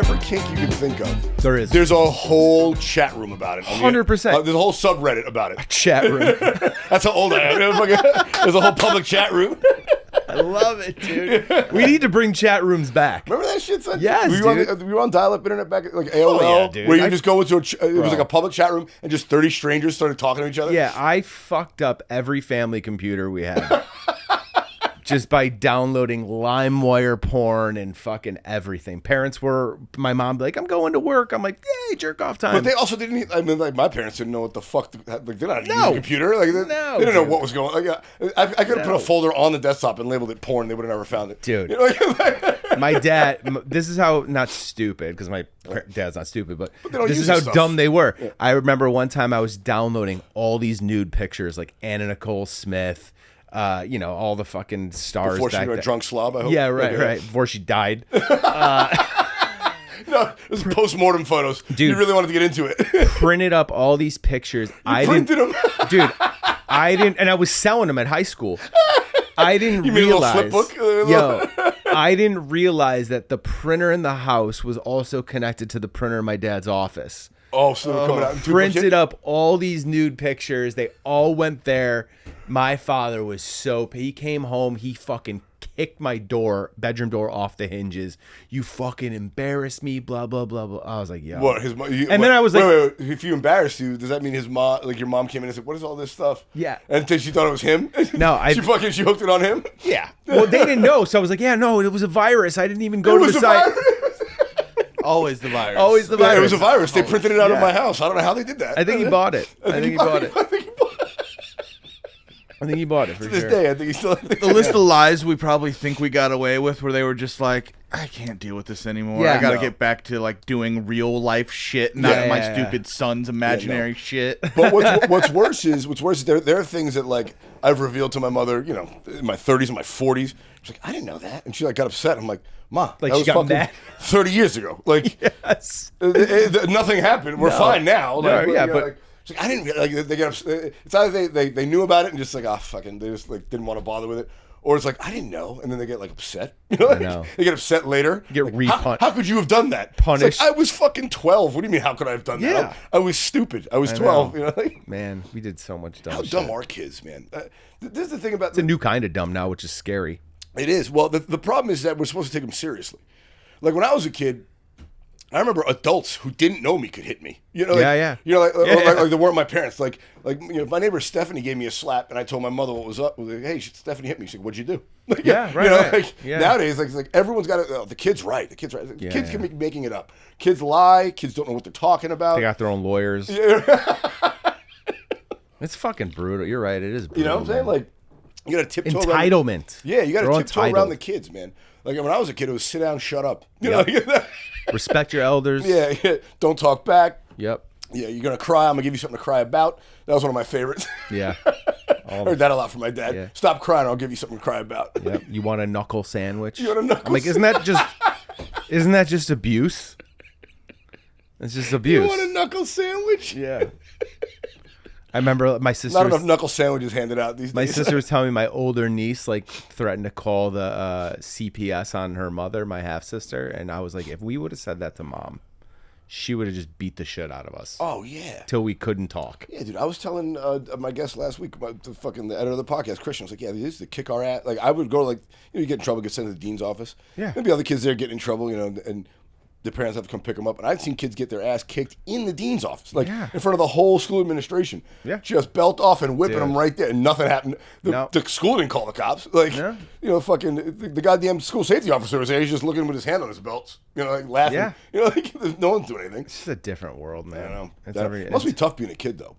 whatever kink you can think of. There is. There's a whole chat room about it. 100%. There's a whole subreddit about it. Chat room. That's how old I am. There's a whole public chat room. I love it, dude. We need to bring chat rooms back. Remember that shit, son? Yes, we were on dial-up internet back at like AOL, dude. where you just go into it was like a public chat room and just 30 strangers started talking to each other. Yeah, I fucked up every family computer we had. Just by downloading LimeWire porn and fucking everything. My mom be like, I'm going to work. I'm like, yay, jerk off time. But they also didn't, I mean, like my parents didn't know what the fuck, like they're not using a computer. Like, they didn't know what was going on. Like, I could have put a folder on the desktop and labeled it porn. They would have never found it. Dude. You know, like, my dad, this is how, not stupid, because my dad's not stupid, but this is how stuff. dumb they were. Yeah. I remember one time I was downloading all these nude pictures, like Anna Nicole Smith, all the fucking stars. Before she was a drunk slob, I hope. Yeah, right. Before she died. No, this is post-mortem photos. Dude, you really wanted to get into it. Printed up all these pictures. I printed them. Dude, I didn't, and I was selling them at high school. I didn't you realize. Made a little flip book? I didn't realize that the printer in the house was also connected to the printer in my dad's office. Oh, so they're coming out. Printed up all these nude pictures. They all went there. My father was he came home. He fucking kicked my bedroom door off the hinges. You fucking embarrassed me. Blah blah blah blah. I was like, yo. What? Then I was like, wait. If you embarrassed you, does that mean his mom, like your mom, came in and said, "What is all this stuff?" Yeah. And then she thought it was him. No, she hooked it on him. Yeah. Well, they didn't know, so I was like, yeah, no, it was a virus. I didn't even go to the site. Always the virus. Always the virus. Yeah, it was a virus. They printed it out of my house. I don't know how they did that. I think he bought it. I think he bought it. I think he bought it for sure. To this day, I think he still. The list of lies we probably think we got away with, where they were just like, I can't deal with this anymore. Yeah, I got to get back to like doing real life shit, not my stupid son's imaginary shit. But what's worse is there are things that like I've revealed to my mother, in my 30s and my 40s. She's like, I didn't know that, and she like got upset. I'm like, Ma, like that was fucking mad. 30 years ago. Like, yes, nothing happened. We're fine now. Like, but. She's like, I didn't like they get upset. It's either they knew about it and just like fucking they just like didn't want to bother with it, or it's like I didn't know, and then they get like upset. They get upset later. Get like, how could you have done that? Punished. Like, I was fucking 12. What do you mean? How could I have done that? I was stupid. I was 12. Man, we did so much dumb. How dumb are kids, man? This is the thing about it's a new kind of dumb now, which is scary. It is. Well, the problem is that we're supposed to take them seriously. Like when I was a kid, I remember adults who didn't know me could hit me. Like they weren't my parents. Like my neighbor Stephanie gave me a slap, and I told my mother what was up. I was like, hey, Stephanie hit me. She's like, what'd you do? Like, right. Nowadays, like everyone's got to. The kid's right. The kid's right. Kids can be making it up. Kids lie. Kids don't know what they're talking about. They got their own lawyers. It's fucking brutal. You're right. It is brutal. You know what I'm saying? Like you got to tiptoe. Entitlement. You got to tiptoe around the kids, man. Like when I was a kid, it was sit down, shut up. You know. Respect your elders. Yeah. Don't talk back. Yep. Yeah, you're going to cry. I'm going to give you something to cry about. That was one of my favorites. Yeah. Heard that a lot from my dad. Yeah. Stop crying. I'll give you something to cry about. Yep. You want a knuckle sandwich? You want a knuckle I'm like, isn't that just abuse? It's just abuse. You want a knuckle sandwich? Yeah. I remember my sister. Not enough knuckle sandwiches handed out these days. My sister was telling me my older niece like threatened to call the CPS on her mother, my half sister, and I was like, if we would have said that to Mom, she would have just beat the shit out of us. Oh yeah. Till we couldn't talk. Yeah, dude. I was telling my guest last week, the editor of the podcast, Christian. I was like, yeah, they used to kick our ass. Like I would go you get in trouble, get sent to the dean's office. Yeah. There'd be other kids there getting in trouble, and the parents have to come pick them up. And I've seen kids get their ass kicked in the dean's office, in front of the whole school administration. Yeah. Just belt off and whipping them right there, and nothing happened. The school didn't call the cops. Fucking the goddamn school safety officer was there. He's just looking with his hand on his belts, laughing. Yeah. No one's doing anything. It's just a different world, man. I know. It must be tough being a kid, though.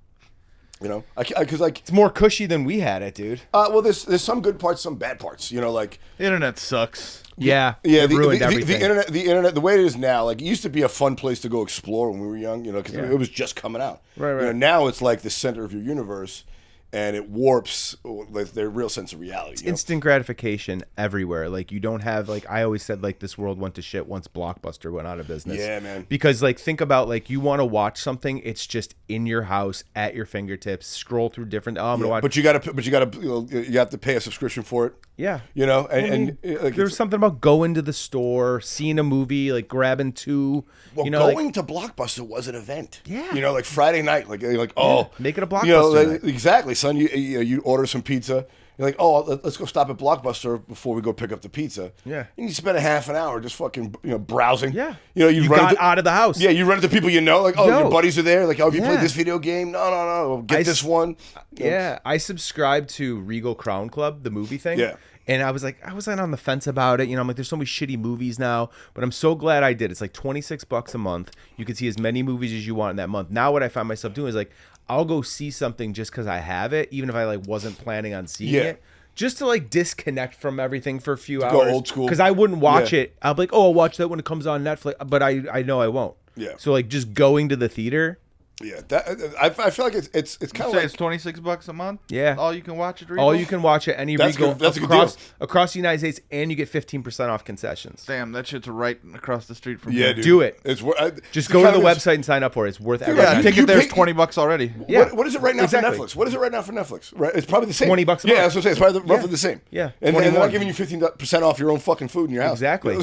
Because it's more cushy than we had it, dude. Well, there's some good parts, some bad parts. The internet sucks. Yeah. Yeah. It ruined everything. The internet, the way it is now, like it used to be a fun place to go explore when we were young. Because it was just coming out. Right. Now it's like the center of your universe, and it warps their real sense of reality. It's instant gratification everywhere. Like you don't have I always said this world went to shit once Blockbuster went out of business. Yeah, man. Because think about you want to watch something, it's just in your house at your fingertips. Scroll through different. Oh, I'm gonna watch. But you have to pay a subscription for it. Yeah. You know, and like, there's something about going to the store, seeing a movie, like grabbing two. Well, you know, going to Blockbuster was an event. Yeah. You know, like Friday night, like oh, make it a Blockbuster. You know, night. Exactly, son. You order some pizza. You're like, oh, let's go stop at Blockbuster before we go pick up the pizza. Yeah. And you spend a half an hour just fucking browsing. Yeah. You know, you got out of the house. Yeah, you run into people you know, like, oh, your buddies are there. Like, oh, have you played this video game? No. Get this one. Yeah, I subscribed to Regal Crown Club, the movie thing. Yeah. And I was on the fence about it. You know, I'm like, there's so many shitty movies now, but I'm so glad I did. It's like $26 a month. You can see as many movies as you want in that month. Now what I find myself doing is like, I'll go see something just because I have it, even if I like wasn't planning on seeing it. Just to like disconnect from everything for a few hours. Go old school. Because I wouldn't watch it. I'll be like, oh, I'll watch that when it comes on Netflix. But I know I won't. Yeah. So like just going to the theater. Yeah, I feel like it's kind of like it's $26 a month. Yeah, all you can watch at Regal. All you can watch at any That's Regal good. That's a good deal. across the United States, and you get 15% off concessions. Damn, that shit's right across the street from yeah, here. dude. Do it. It's just go to the website and sign up for it. It's worth every Yeah, penny. ticket there's $20 already. Yeah. What is it right now Exactly. for Netflix? What is it right now for Netflix? Right, it's probably the same. $20 a month. Yeah, that's what I'm saying. It's probably roughly the same. Yeah. and they're 21. not giving you 15% off your own fucking food in your house. Exactly,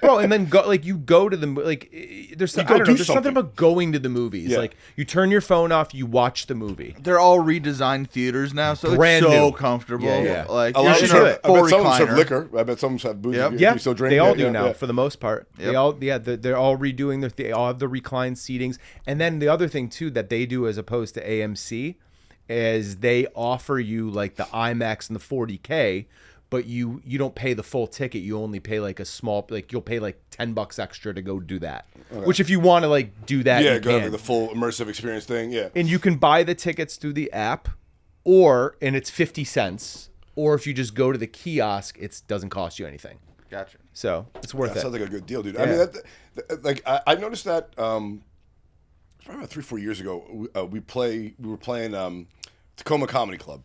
bro. And then you go to the there's something about going to the movies. Yeah. Like you turn your phone off, you watch the movie. They're all redesigned theaters now, so Brand it's so new. comfortable. Yeah. Like A lot you're of in them a have, I full bet some of them have recliner. liquor. I bet some of them have booze. Yep. If Yeah, you still drink. they all Yeah, do now yeah. for the most part. Yep. They all they're all redoing they all have the reclined seatings. And then the other thing too that they do as opposed to AMC is they offer you like the IMAX and the 40K, but you don't pay the full ticket. You only pay like a small, like you'll pay like $10 extra to go do that. Okay. Which if you want to like do that, Yeah, you go can. the full immersive experience thing. Yeah, And you can buy the tickets through the app, and it's 50 cents. Or if you just go to the kiosk, it doesn't cost you anything. Gotcha. So it's worth that it. sounds like a good deal, dude. Yeah. I mean, like I noticed that probably about 3-4 years ago. We were playing Tacoma Comedy Club,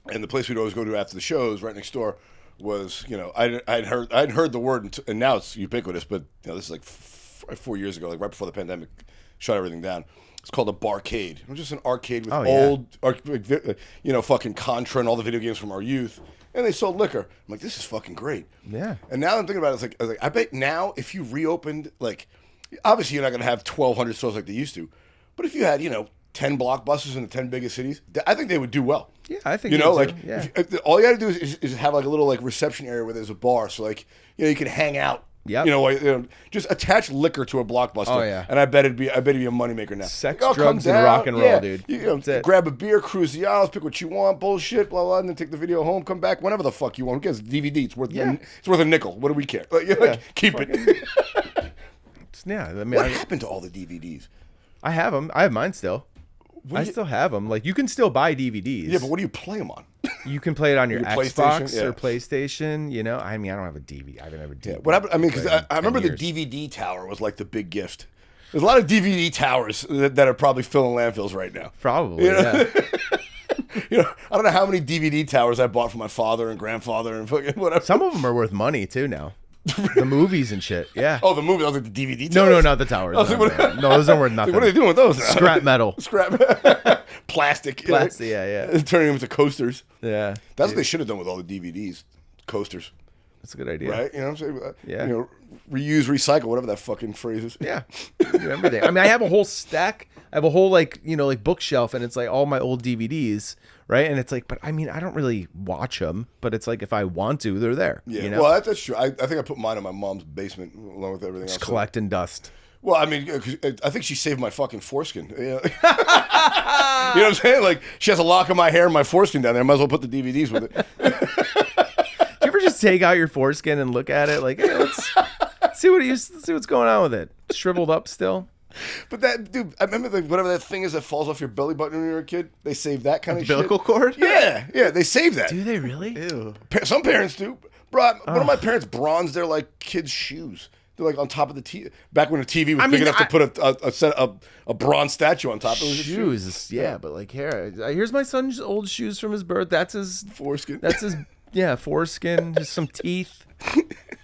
and the place we'd always go to after the shows, right next door, was I'd heard the word, and now it's ubiquitous. But this is like 4 years ago, like right before the pandemic shut everything down. It's called a barcade. It was just an arcade with fucking Contra and all the video games from our youth. And they sold liquor. I'm like, this is fucking great. Yeah. And now I'm thinking about it, I was like, I bet now if you reopened, like, obviously you're not going to have 1,200 stores like they used to. But if you had, 10 Blockbusters in the 10 biggest cities, I think they would do well. Yeah, I think all you got to do is have like a little like reception area where there's a bar. So like, you can hang out. Yep. Just attach liquor to a Blockbuster. Oh, yeah. And I bet it'd be a moneymaker now. Sex, Like, drugs, come and down, rock and roll, dude. You it. grab a beer, cruise the aisles, pick what you want, bullshit, blah, blah, and then take the video home, come back, whenever the fuck you want. Who cares? DVD, it's worth a nickel. What do we care? Keep it. Yeah. I mean, What happened to all the DVDs? I have them. I have mine still. I still have them. Like you can still buy DVDs. Yeah, but what do you play them on? You can play it on your PlayStation? Xbox or PlayStation. I mean, I don't have a DVD. I haven't ever DVD. What happened? I mean, because I remember the DVD tower was like the big gift. There's a lot of DVD towers that are probably filling landfills right now. Probably. Yeah. I don't know how many DVD towers I bought for my father and grandfather and fucking whatever. Some of them are worth money too now. The movies and shit. Yeah. Oh, the movie. I was like the DVD towers. No, not the towers. No, those aren't worth nothing. What are they doing with those now? Scrap metal. Plastic. Plastic. Yeah. Turning them into coasters. Yeah. That's what they should have done with all the DVDs. Coasters. That's a good idea. Right? You know what I'm saying? Yeah. Reuse, recycle, whatever that fucking phrase is. Yeah. Do everything. I mean, I have a whole stack. I have a whole like bookshelf, and it's like all my old DVDs, right? And it's like, but I mean, I don't really watch them, but it's like if I want to, they're there. Yeah. Well, that's true. I think I put mine in my mom's basement along with everything else. Collecting dust. Well, I mean, 'cause I think she saved my fucking foreskin. You know what I'm saying? Like, she has a lock of my hair and my foreskin down there. I might as well put the DVDs with it. Do you ever just take out your foreskin and look at it like, hey, let's see what's going on with it? Shriveled up still? But that, dude, I remember whatever that thing is that falls off your belly button when you were a kid. They saved that kind of shit. Umbilical cord? Yeah, they saved that. Do they really? Ew. Some parents do. Bro, one of my parents bronzed their like kids' shoes. They're like on top of the TV. Back when the TV was big enough to put a bronze statue on top. It was shoes, yeah, but like here's my son's old shoes from his birth. That's his foreskin. That's his foreskin. Just some teeth.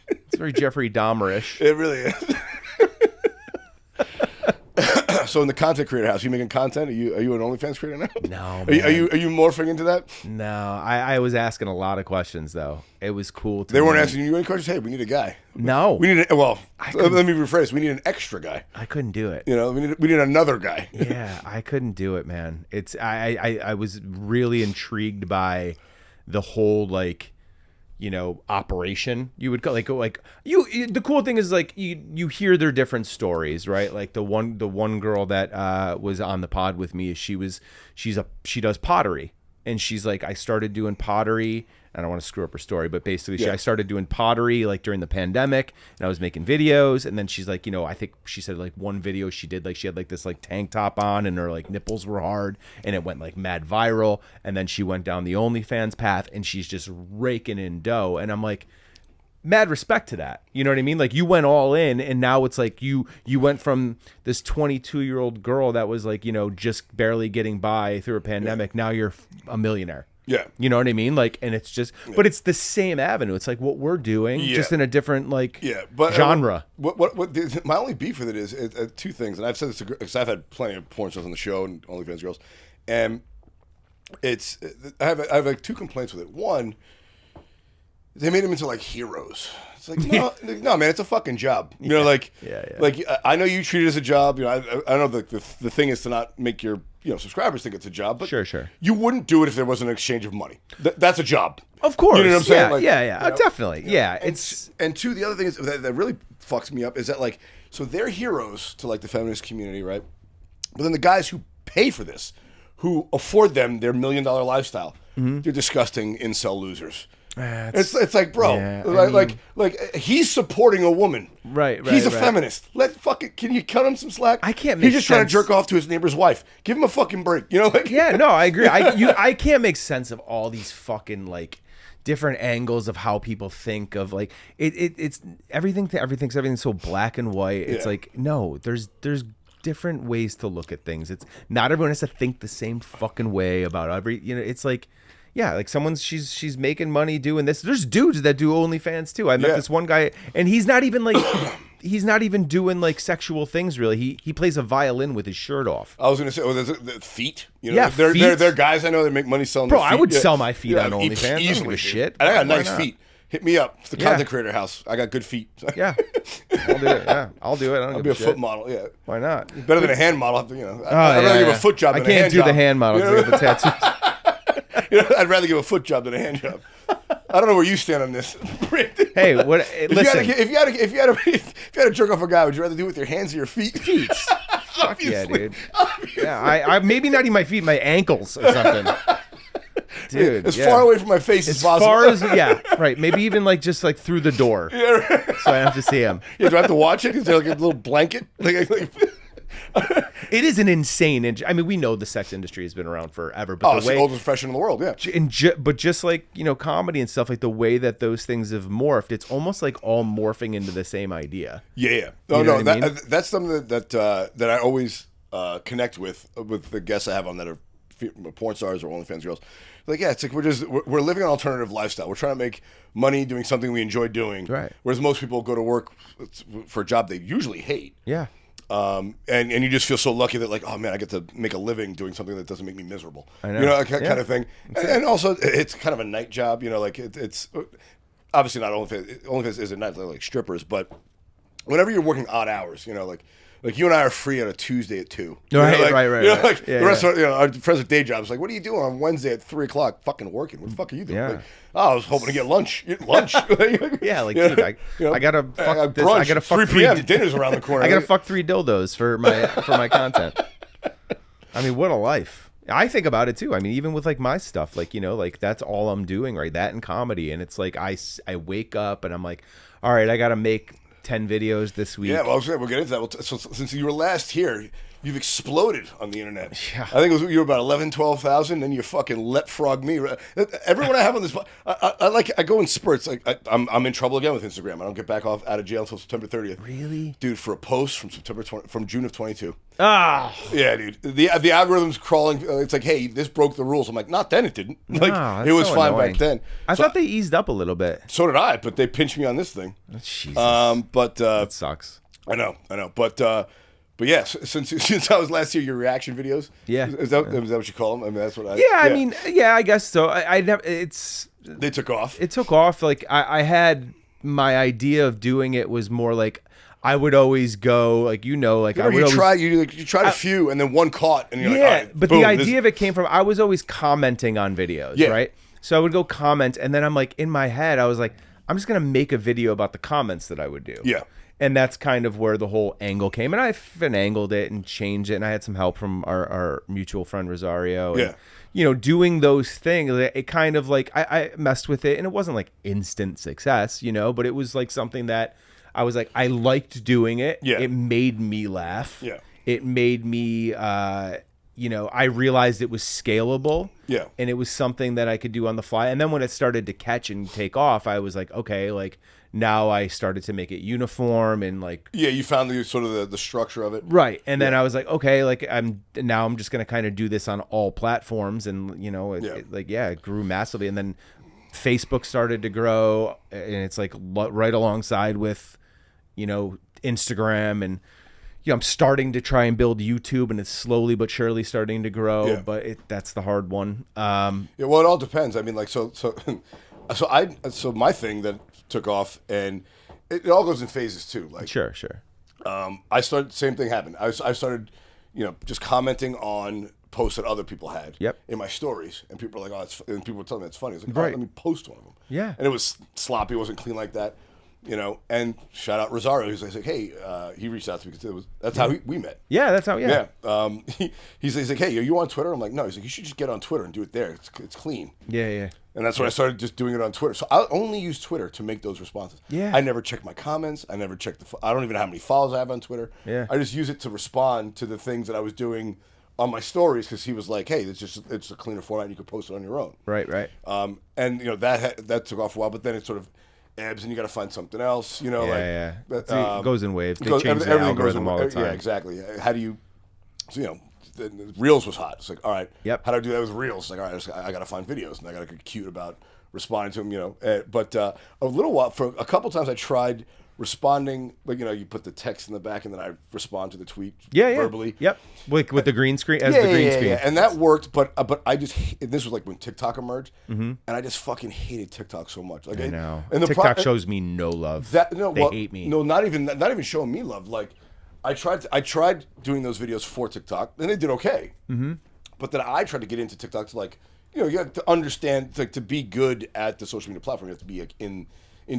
It's very Jeffrey Dahmer-ish. It really is. So in the content creator house, you making content? Are you an OnlyFans creator now? No, Are you morphing into that? No, I was asking a lot of questions though. It was cool. They weren't asking you any questions. Hey, we need a guy. No, we need let me rephrase. We need an extra guy. I couldn't do it. You know, we need another guy. Yeah, I couldn't do it, man. It's I was really intrigued by the whole like, you know, operation you would call like you the cool thing is like you hear their different stories, right? Like the one girl that was on the pod with me, she does pottery, and she's like, I started doing pottery. I don't want to screw up her story, but basically I started doing pottery like during the pandemic, and I was making videos, and then she's like, you know, I think she said like one video she did, like she had like this like tank top on and her like nipples were hard, and it went like mad viral, and then she went down the OnlyFans path, and she's just raking in dough, and I'm like, mad respect to that. You know what I mean? Like you went all in, and now it's like you went from this 22-year-old girl that was like, you know, just barely getting by through a pandemic. Now you're a millionaire. Yeah. You know what I mean? Like, and it's just, but it's the same avenue. It's like what we're doing, just in a different like genre. What my only beef with it is two things, and I've said this because I've had plenty of porn stars on the show and OnlyFans girls, and it's I have like two complaints with it. One, they made them into like heroes. It's like no, man, it's a fucking job. You know, like I know you treat it as a job. You know, I know the thing is to not make your subscribers think it's a job, but sure. You wouldn't do it if there wasn't an exchange of money. That's a job. Of course. You know what I'm saying? Definitely. Yeah. And two, the other thing is that really fucks me up is that like, so they're heroes to like the feminist community, right? But then the guys who pay for this, who afford them their $1 million lifestyle, they're disgusting incel losers. It's like, bro, like he's supporting a woman. Right. He's a feminist. Can you cut him some slack? I can't. He's just trying to jerk off to his neighbor's wife. Give him a fucking break. You know, like I agree. I can't make sense of all these fucking like different angles of how people think of like it's everything's so black and white. It's like no, there's different ways to look at things. It's not everyone has to think the same fucking way about every. You know, it's like. Yeah, like she's making money doing this. There's dudes that do OnlyFans too. I met this one guy, and he's not even like he's not even doing like sexual things really. He plays a violin with his shirt off. I was gonna say, there's the feet. You know, they're guys I know that make money selling. Bro, their feet. I would sell my feet on OnlyFans. Easily, I don't give a shit. And I got nice feet. Hit me up. It's the content creator house. I got good feet. Yeah, I'll do it. Yeah, I'll do it. I'll be a foot model. Yeah, why not? Better than a hand model. I'd rather give a foot job. I can't do the hand model because I got the tattoos. I'd rather give a foot job than a hand job. I don't know where you stand on this. Hey, what? Listen, if you had to jerk off a guy, would you rather do it with your hands or your feet? Feet. Fuck yeah, dude. Yeah, I maybe not even my feet, my ankles or something. Dude, as far away from my face as possible. As far as right. Maybe even like just like through the door, so I have to see him. Yeah, do I have to watch it? Is there like a little blanket? It is an insane. I mean, we know the sex industry has been around forever, but it's the oldest profession in the world. Yeah, but just like comedy and stuff, like the way that those things have morphed, it's almost like all morphing into the same idea. Yeah. That's something that I always connect with the guests I have on that are porn stars or OnlyFans girls. Like, it's like we're living an alternative lifestyle. We're trying to make money doing something we enjoy doing. Right. Whereas most people go to work for a job they usually hate. Yeah. And you just feel so lucky that like, oh man, I get to make a living doing something that doesn't make me miserable. I know. Kind of thing. And also it's kind of a night job, like it's obviously not OnlyFans isn't night like strippers, but whenever you're working odd hours, like you and I are free on a Tuesday at 2. Right. The rest of our friends at day jobs, like, what are you doing on Wednesday at 3:00? Fucking working. What the fuck are you doing? Yeah. Like, I was hoping to get lunch. Dude, I gotta fuck this. I gotta fuck 3 p.m. Dinner's around the corner. I gotta fuck 3 dildos for my content. I mean, what a life. I think about it too. I mean, even with like my stuff, like like that's all I'm doing, right? That and comedy, and it's like I wake up and I'm like, all right, I gotta make 10 videos this week. Yeah, well, we'll get into that. So since you were last here, you've exploded on the internet. Yeah. I think you were about 12,000, then you fucking leapfrog me. Everyone I have on this, I go in spurts. Like I'm in trouble again with Instagram. I don't get back out of jail until September 30th. Really, dude? For a post from June of 22. Ah, yeah, dude. The algorithm's crawling. It's like, hey, this broke the rules. I'm like, not then. It didn't. Like it was so fine back then. I thought they eased up a little bit. So did I, but they pinched me on this thing. Jesus. But that sucks. I know. But But yeah, since I was last year, your reaction videos. Yeah. Is that what you call them? I mean, that's what I. Yeah, I mean, yeah, I guess so. I never. They took off. It took off. Like I had my idea of doing it was more like I would always go like I would you tried a few and then one caught and you're like, all right, but boom, the idea of it came from I was always commenting on videos, right? So I would go comment, and then I'm like in my head I was like, I'm just gonna make a video about the comments that I would do. Yeah. And that's kind of where the whole angle came. And I finagled it and changed it. And I had some help from our mutual friend, Rosario. And, doing those things, it kind of like, I messed with it. And it wasn't like instant success, but it was like something that I was like, I liked doing it. Yeah. It made me laugh. Yeah. It made me, I realized it was scalable. Yeah. And it was something that I could do on the fly. And then when it started to catch and take off, I was like, okay, like, now I started to make it uniform and like you found the sort of the structure of it, right? And then I was like, okay, like I'm just gonna kind of do this on all platforms, and it grew massively. And then Facebook started to grow, and it's like right alongside with Instagram, and I'm starting to try and build YouTube, and it's slowly but surely starting to grow. But that's the hard one. Well, it all depends. I mean, like so my thing that took off, and it all goes in phases too. Like sure. I started, same thing happened. I started, just commenting on posts that other people had in my stories, and people were like, and people were telling me it's funny. I was like, all right, let me post one of them. Yeah. And it was sloppy, it wasn't clean like that, and shout out Rosario, who's like, hey, he reached out to me because that's how we met. Yeah, that's how, He's like, hey, are you on Twitter? I'm like, no. He's like, you should just get on Twitter and do it there. It's clean. Yeah. And that's when I started just doing it on Twitter. So I only use Twitter to make those responses. Yeah. I never check my comments. I never check I don't even know how many followers I have on Twitter. Yeah. I just use it to respond to the things that I was doing on my stories because he was like, hey, it's a cleaner format. You could post it on your own. Right. And that took off a while, but then it sort of ebbs and you got to find something else. It goes in waves. They change the everything algorithm all the time. Yeah, exactly. How do you? So, the Reels was hot. It's like, all right, how do I do that with Reels? Like, all right, I got to find videos, and I got to get cute about responding to them, But a little while, for a couple times, I tried responding. Like, you put the text in the back, and then I respond to the tweet verbally. Yep. With the green screen the green screen. Yeah, and that worked. But I just this was like when TikTok emerged, and I just fucking hated TikTok so much. Like, I know. And TikTok shows me no love. They hate me. No, not even showing me love. Like, I tried doing those videos for TikTok, and they did okay. Mm-hmm. But then I tried to get into TikTok to you have to understand, to be good at the social media platform, you have to be like in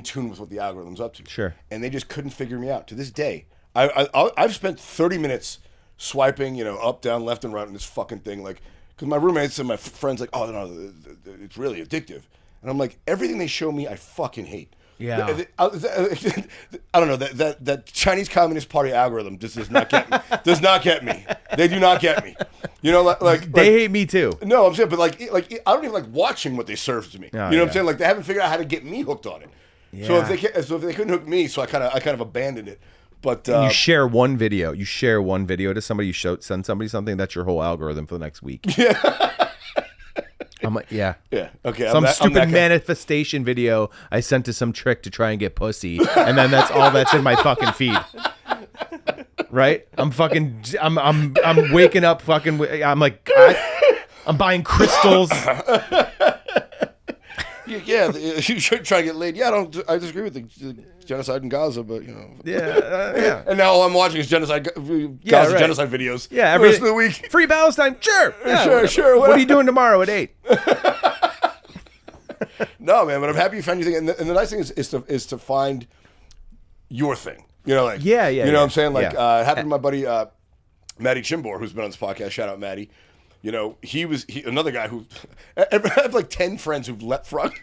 tune with what the algorithm's up to. Sure. And they just couldn't figure me out. To this day, I've spent 30 minutes swiping, up, down, left, and right on this fucking thing, like, because my roommates and my friends like, oh no, it's really addictive, and I'm like, everything they show me, I fucking hate. Yeah. I don't know, that Chinese Communist Party algorithm just does not get me. Does not get me. They do not get me. They hate me too. No, I'm saying, but like I don't even like watching what they serve to me. Oh, what I'm saying? Like, they haven't figured out how to get me hooked on it. Yeah. So if they couldn't hook me, so I kind of abandoned it. But you share one video. You share one video to somebody. Send somebody something. That's your whole algorithm for the next week. Yeah. I'm like, yeah. Okay. Some stupid manifestation video I sent to some trick to try and get pussy, and then that's all that's in my fucking feed. Right? I'm waking up fucking. I'm like, I'm buying crystals. You should try to get laid. Yeah, I disagree with the genocide in Gaza, but Yeah. And now all I'm watching is Gaza genocide videos. Yeah, the rest of the week. Free Palestine, sure. Yeah, sure. What are you doing tomorrow at 8? No, man, but I'm happy you found your thing. And the nice thing is to find your thing. You know what I'm saying? Like, it happened to my buddy Matty Chimbor, who's been on this podcast. Shout out Matty. He was another guy who I have like 10 friends who've leapfrogged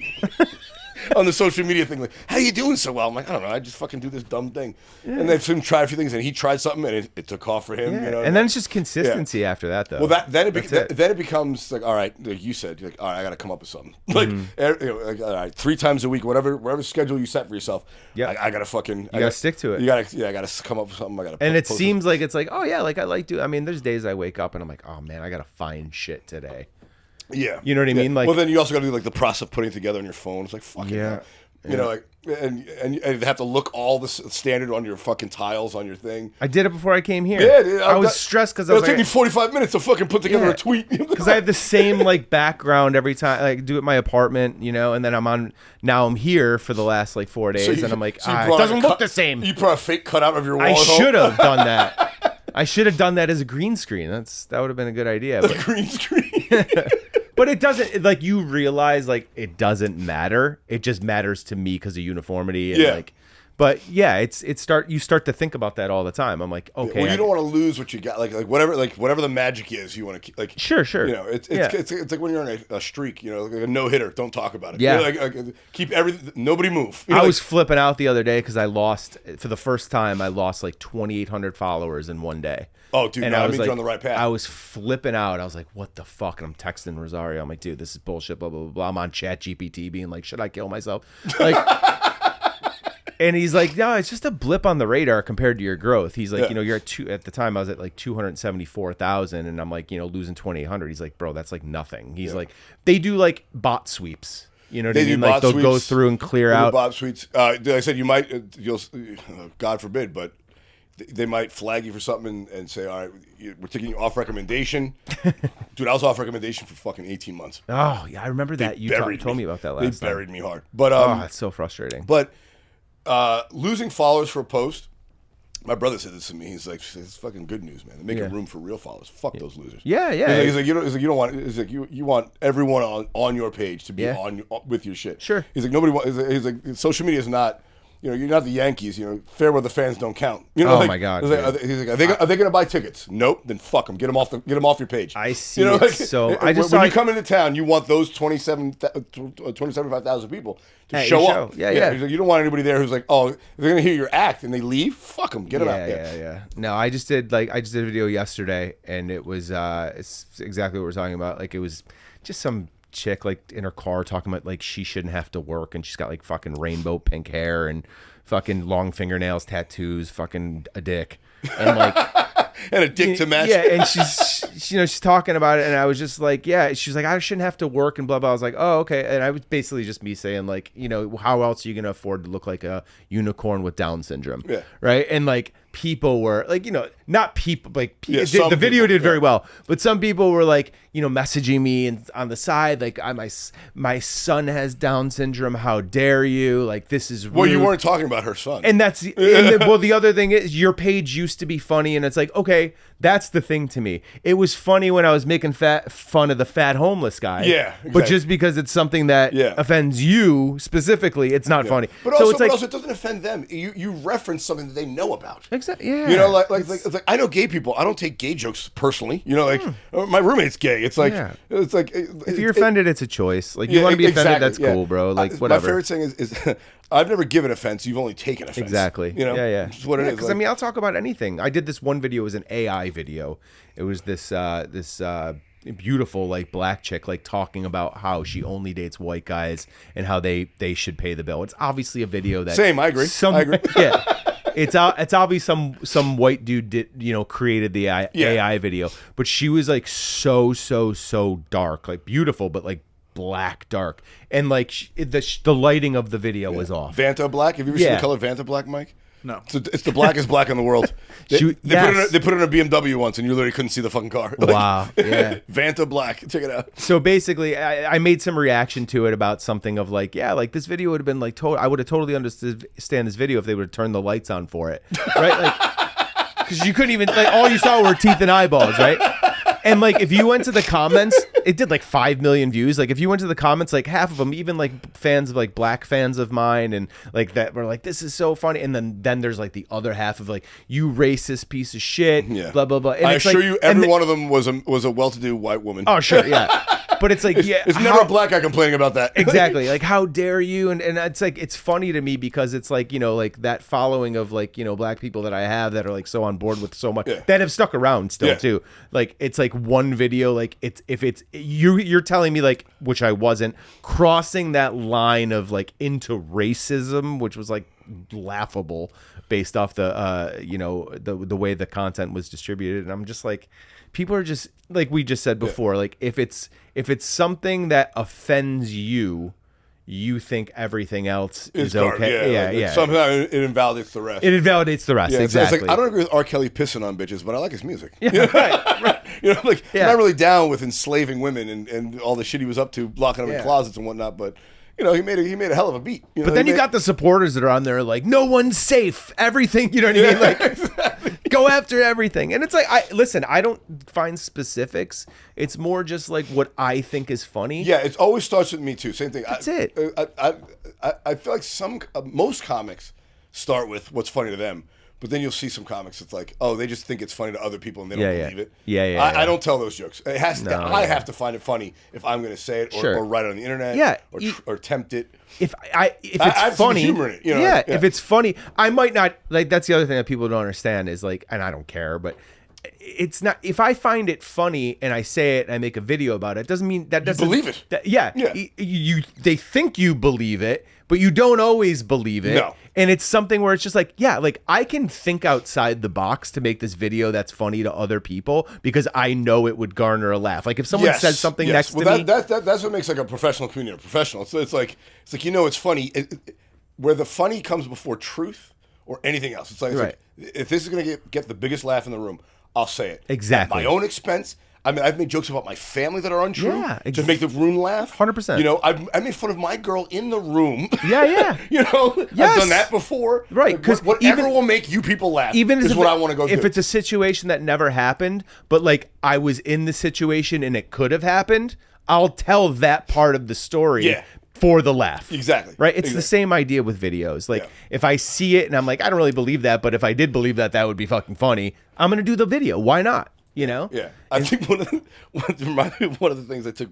on the social media thing. Like, how are you doing so well? I'm like, I don't know. I just fucking do this dumb thing. Yeah. And they've seen him try a few things, and he tried something, and it took off for him. Yeah. And then it's just consistency after that, though. Well, then it becomes like, all right, like you said, you're like, all right, I got to come up with something. Like, all right, 3 times a week, whatever schedule you set for yourself. Yeah, I got to fucking. You got to stick to it. I got to come up with something. And it seems like it's like, oh yeah, like I like to. I mean, there's days I wake up and I'm like, oh man, I got to find shit today. Yeah. You know what I mean? Like, well, then you also got to do like the process of putting it together on your phone. It's like, fuck it. You know, like, and have to look all the standard on your fucking tiles on your thing. I did it before I came here. Yeah, dude, I was stressed because it'll take me 45 minutes to fucking put together a tweet. Because I have the same like background every time. Like do it at my apartment, you know, and then I'm here for the last like 4 days, and I'm like, it doesn't look the same. You brought a fake cutout of your wall. I should have done that. I should have done that as a green screen. That would have been a good idea. But. Green screen. But it doesn't, like, you realize, like, it doesn't matter. It just matters to me because of uniformity. And, like, but yeah, you start to think about that all the time. I'm like, okay. Well, you don't want to lose what you got. Like whatever the magic is, you want to keep. Like, sure. You know, it's like when you're on a streak. You know, like a no hitter. Don't talk about it. Yeah. You know, like keep everything. Nobody move. I was flipping out the other day because I lost for the first time. I lost like 2,800 followers in one day. Oh, dude, and I was mean, like, you're on the right path. I was flipping out. I was like, what the fuck? And I'm texting Rosario. I'm like, dude, this is bullshit, blah, blah, blah, blah. I'm on ChatGPT being like, should I kill myself? Like, and he's like, no, it's just a blip on the radar compared to your growth. He's like, you know, you're at the time I was at like 274,000 and I'm like, you know, losing 2,800. He's like, bro, that's like nothing. He's like, they do like bot sweeps. You know what I mean? Like they'll go through and clear out. Bot sweeps. I said you might, God forbid, but they might flag you for something and say, all right, we're taking you off recommendation. Dude, I was off recommendation for fucking 18 months. Oh, yeah, I remember that. You told me about that last time. They buried me hard. But that's so frustrating. But losing followers for a post, my brother said this to me. He's like, it's fucking good news, man. They're making room for real followers. Fuck those losers. Yeah, yeah. He's like, you don't want. He's like, you want everyone on your page to be with your shit. Sure. He's like, nobody wants. He's like, social media is not. You know, you're not the Yankees. You know, fair weather fans don't count. You know, my God! He's like, are they going to buy tickets? Nope. Then fuck them. Get them off your page. I see. You know, like, so I just when you come into town, you want those 25,000 people to show up. Yeah. He's like, you don't want anybody there who's like, oh, they're going to hear your act and they leave. Fuck them. Get them out. Yeah. No, I just did a video yesterday, and it was it's exactly what we're talking about. Like, it was just some chick like in her car talking about like she shouldn't have to work, and she's got like fucking rainbow pink hair and fucking long fingernails, tattoos, fucking a dick, and like and a dick to match. Yeah, and she's talking about it, and I was just like, yeah. She's like, I shouldn't have to work and blah blah. I was like, oh okay, and I was basically just me saying like, you know, how else are you gonna afford to look like a unicorn with Down syndrome? Yeah, right. And like people were like, you know, not people like the video did very well, but some people were like, you know, messaging me and on the side like, my son has Down syndrome. How dare you? Like, this is rude. Well, you weren't talking about her son, and that's well, the other thing is your page used to be funny, and it's like, okay, that's the thing to me. It was funny when I was making fun of the fat homeless guy. Yeah, exactly. But just because it's something that offends you specifically, it's not funny. But also, it doesn't offend them. You reference something that they know about. Exactly. Yeah. You know, like it's like I know gay people. I don't take gay jokes personally. You know, like my roommate's gay. It's like if you're offended, it's a choice. Like you want to be offended, that's cool, bro. Like whatever. My favorite thing is I've never given offense. You've only taken offense. Exactly. You know. Yeah. Which is what it is. Because I mean, I'll talk about anything. I did this one video. It was an AI video. It was this beautiful like black chick like talking about how she only dates white guys and how they should pay the bill. It's obviously a video that I agree. I agree. Yeah. It's obviously some white dude created the AI video, but she was like so dark, like beautiful, but like black dark, and like the lighting of the video was off. Vanta black. Have you ever seen the color Vanta black, Mike? No. It's the blackest black in the world. They put it in a BMW once, and you literally couldn't see the fucking car. Like, wow. Yeah. Vanta black. Check it out. So basically, I made some reaction to it about something of like, yeah, like this video would have been like, I would have totally understand this video if they would have turned the lights on for it, right? Like, because you couldn't even, like, all you saw were teeth and eyeballs, right? And like, if you went to the comments, it did like 5 million views. Like, if you went to the comments, like half of them, even like fans of like black fans of mine, and like that were like, "This is so funny." And then there's like the other half of like, "You racist piece of shit," blah blah blah. And I assure you, every one of them was a well-to-do white woman. Oh sure, yeah. But it's like, it's never a black guy complaining about that. Exactly. Like, how dare you? And it's like, it's funny to me because it's like, you know, like that following of like, you know, black people that I have that are like so on board with so much that have stuck around still too. Like, it's like one video, like you're telling me like, which I wasn't, crossing that line of like into racism, which was like laughable based off the the way the content was distributed. And I'm just like, people are just like we just said before, like if it's something that offends you, you think everything else is okay. Yeah. Somehow it invalidates the rest. It invalidates the rest. Exactly. It's like, I don't agree with R. Kelly pissing on bitches, but I like his music. Yeah, right. I'm not really down with enslaving women and all the shit he was up to, locking them in closets and whatnot. But he made a hell of a beat. But then you got the supporters that are on there like, no one's safe. Everything, you know what I mean? Like, exactly. Go after everything. And it's like, I don't find specifics. It's more just like what I think is funny. Yeah, it always starts with me too. Same thing. That's it. I feel like most comics start with what's funny to them. But then you'll see some comics. It's like, oh, they just think it's funny to other people and they don't believe it. Yeah. I don't tell those jokes. It has to. I have to find it funny if I'm going to say it or write it on the internet. Yeah. Or tempt it. If it's funny, humor in it, if it's funny, I might not like. That's the other thing that people don't understand is like, and I don't care, but it's not. If I find it funny and I say it and I make a video about it, doesn't mean that doesn't believe it. They think you believe it, but you don't always believe it. No. And it's something where it's just like, like I can think outside the box to make this video that's funny to other people because I know it would garner a laugh. Like if someone says something next to me. That's what makes like a professional comedian a professional. So it's like it's funny where the funny comes before truth or anything else. It's like if this is gonna get the biggest laugh in the room, I'll say it exactly at my own expense. I mean, I've made jokes about my family that are untrue to make the room laugh. 100%. I made fun of my girl in the room. Yeah. I've done that before. Right. Because whatever will make you people laugh is what I want to go do. If it's a situation that never happened, but like I was in the situation and it could have happened, I'll tell that part of the story. For the laugh. Exactly. Right? It's the same idea with videos. Like, if I see it and I'm like, I don't really believe that, but if I did believe that, that would be fucking funny, I'm going to do the video. Why not? Yeah. I think one of the things I took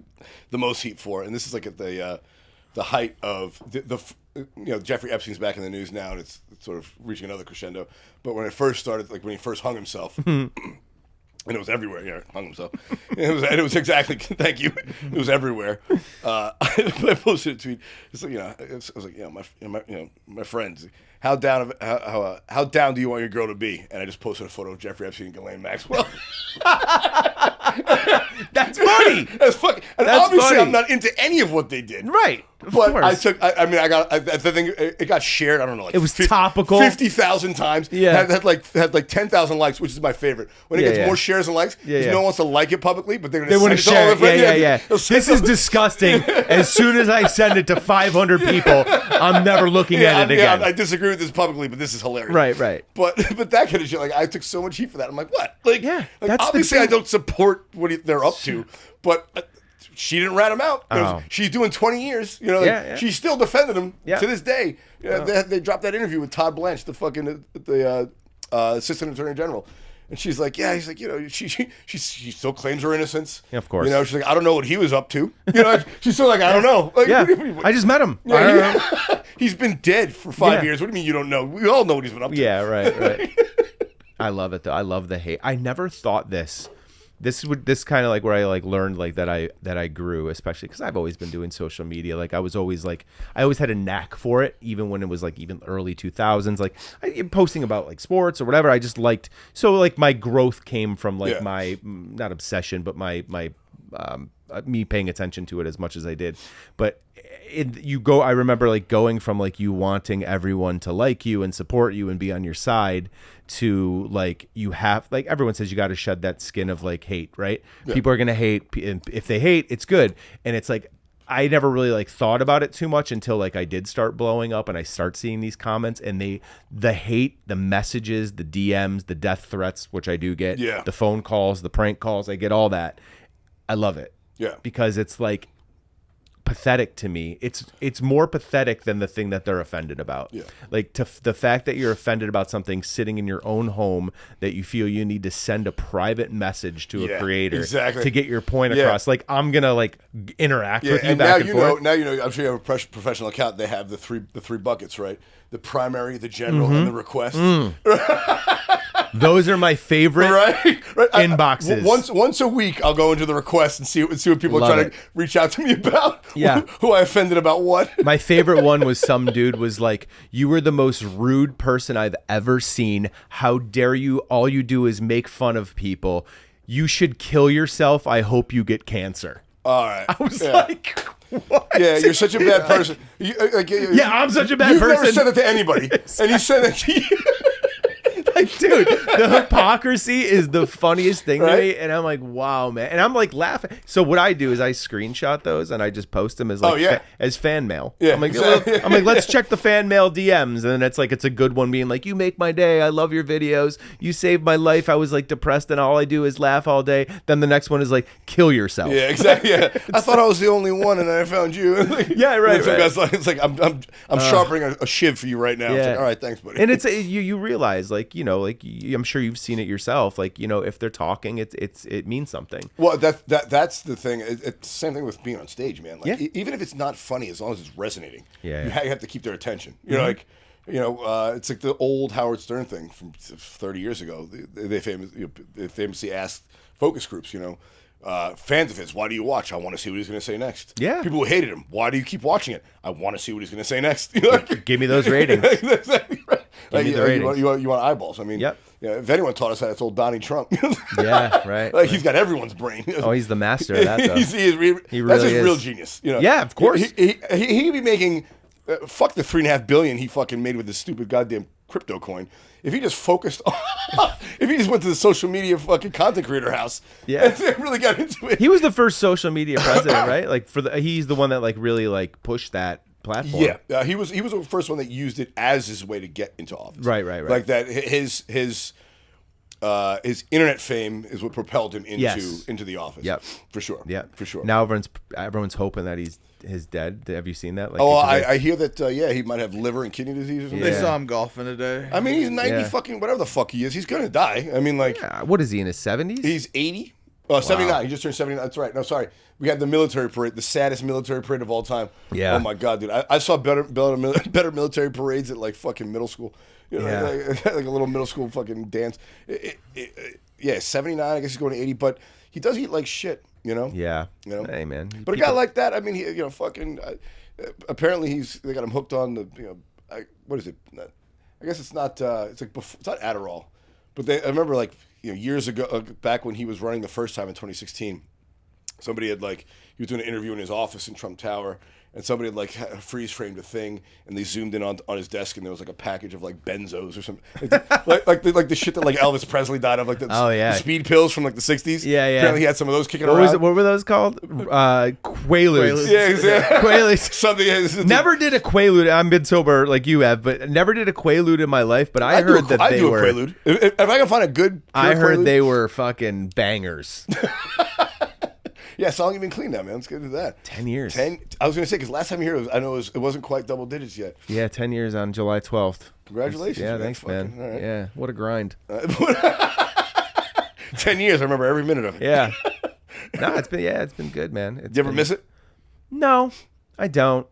the most heat for, and this is like at the height of Jeffrey Epstein's back in the news now, and it's sort of reaching another crescendo. But when it first started, like when he first hung himself, and it was everywhere. Yeah, hung himself. It was exactly. Thank you. It was everywhere. I posted a tweet. It's like I was like, my friends. How down do you want your girl to be? And I just posted a photo of Jeffrey Epstein and Ghislaine Maxwell. That's funny. That's fucking. And that's obviously, funny. I'm not into any of what they did. Right. Of but course. the thing. It got shared. I don't know. Like it was topical. 50,000 times. Yeah. Had like 10,000 likes, which is my favorite. When it gets more shares and likes, because no one wants to like it publicly, but they want to share it. Yeah. This is disgusting. As soon as I send it to 500 people, I'm never looking at it again. I disagree with this publicly, but this is hilarious. Right. But that kind of shit, like I took so much heat for that. I'm like, what? Like, that's obviously I don't support what they're up to, but she didn't rat him out because she's doing 20 years. She still defended him to this day. They dropped that interview with Todd Blanche, the fucking assistant attorney general. And she's like, he's like, she still claims her innocence. Yeah, of course. She's like, I don't know what he was up to. She's still like, I don't know. Like, I just met him. I don't know. He's been dead for 5 years. What do you mean you don't know? We all know what he's been up to. Yeah, right. I love it though. I love the hate. I never thought this. This kind of like where I like learned like that I grew, especially because I've always been doing social media. Like I always had a knack for it, even when it was like even early 2000s. Like posting about like sports or whatever. I just liked. So like my growth came from like my not obsession, but my me paying attention to it as much as I did. But I remember like going from like you wanting everyone to like you and support you and be on your side to like you have like everyone says you got to shed that skin of like hate, right? People are gonna hate, and if they hate, it's good. And it's like I never really like thought about it too much until like I did start blowing up and I start seeing these comments and the hate, the messages, the DMs, the death threats, which I do get, the phone calls, the prank calls, I get all that. I love it. Yeah. Because it's like pathetic to me. It's more pathetic than the thing that they're offended about. Yeah. Like the fact that you're offended about something sitting in your own home that you feel you need to send a private message to a creator to get your point across. Like I'm gonna like interact with you back and forth. Now I'm sure you have a professional account. They have the three buckets, right? The primary, the general, and the request. Those are my favorite inboxes. Once a week, I'll go into the request and see what people are trying to reach out to me about. Yeah. Who I offended about what. My favorite one was some dude was like, "You were the most rude person I've ever seen. How dare you? All you do is make fun of people. You should kill yourself. I hope you get cancer." All right. I was like... Yeah, you're such a bad person. I'm such a bad You've person. never said that to anybody, and you said that to you. Like, dude, the hypocrisy is the funniest thing Right? to me, and I'm like, wow, man, and I'm like laughing. So what I do is I screenshot those and I just post them as like as fan mail. Yeah, I'm like, exactly. let's check the fan mail DMs, and then it's like it's a good one being like, you make my day. I love your videos. You saved my life. I was like depressed, and all I do is laugh all day. Then the next one is like, kill yourself. Yeah, exactly. Yeah, I thought I was the only one, and then I found you. Yeah, right. Some guy's like, it's like I'm sharpening a shiv for you right now. Yeah. It's like, all right, thanks, buddy. And it's you realize, like, you know, like I'm sure you've seen it yourself. Like, you know, if they're talking, it means something. Well, that's the thing. It's the same thing with being on stage, man. Like, Yeah. even if it's not funny, as long as it's resating, Yeah, you yeah. have to keep their attention. You know, like, it's like the old Howard Stern thing from 30 years ago. They famously asked focus groups, fans of his, why do you watch? I want to see what he's going to say next. Yeah. People who hated him, why do you keep watching it? I want to see what he's going to say next. Give me those ratings. Exactly right. Give me the ratings. You want eyeballs. I mean, Yep. If anyone taught us that, it's old Donnie Trump. Yeah, right. Like, he's got everyone's brain. Oh, he's the master of that, though. He is. He That's really his real is. genius. Yeah, of course. He could be making fuck the $3.5 billion he fucking made with this stupid goddamn crypto coin. If he just focused on, if he just went to the social media fucking content creator house, Yeah. and really got into it. He was the first social media president, right? Like he's the one that like really like pushed that platform. Yeah, he was the first one that used it as his way to get into office. Right. Like that, his internet fame is what propelled him into the office. Yep. For sure. Yeah, for sure. Now everyone's hoping that he's dead. Have you seen that? Like, I hear that. He might have liver and kidney disease or something. They saw him golfing today. I mean, he's 90 Yeah. fucking whatever the fuck he is. He's gonna die. I mean, like, what is he in his 70s? he's 80. 79. He just turned 79. That's right. No, sorry. We had the military parade, the saddest military parade of all time. Yeah. Oh my god, dude. I saw better military parades at like fucking middle school. Yeah. Like a little middle school fucking dance. 79. I guess he's going to 80, but he does eat like shit. Yeah. Hey man. But a guy like that, I mean, he, fucking. Apparently, they got him hooked on the. What is it? I guess it's not. It's like it's not Adderall, but I remember like years ago, back when he was running the first time in 2016. Somebody had he was doing an interview in his office in Trump Tower, and somebody had freeze framed a thing, and they zoomed in on his desk, and there was a package of benzos or something, like the shit that Elvis Presley died of, the speed pills from the 60s. Yeah. Apparently he had some of those kicking around. What were those called? Quaaludes. Yeah, exactly. Quaaludes. Something. Never did a Quaalude. I've been sober like you have, but never did a Quaalude in my life. But I heard that they were. I do a Quaalude. If I can find a good. I heard Quaalude, they were fucking bangers. Yeah, so long you've been clean now, man. Let's get into that. 10 years. I was going to say, because last time you here, I know it wasn't quite double digits yet. Yeah, 10 years on July 12th. Congratulations. Yeah, man. thanks, man. All right. Yeah, what a grind. 10 years, I remember every minute of it. Yeah. No, it's been good, man. Do you ever miss it? No, I don't.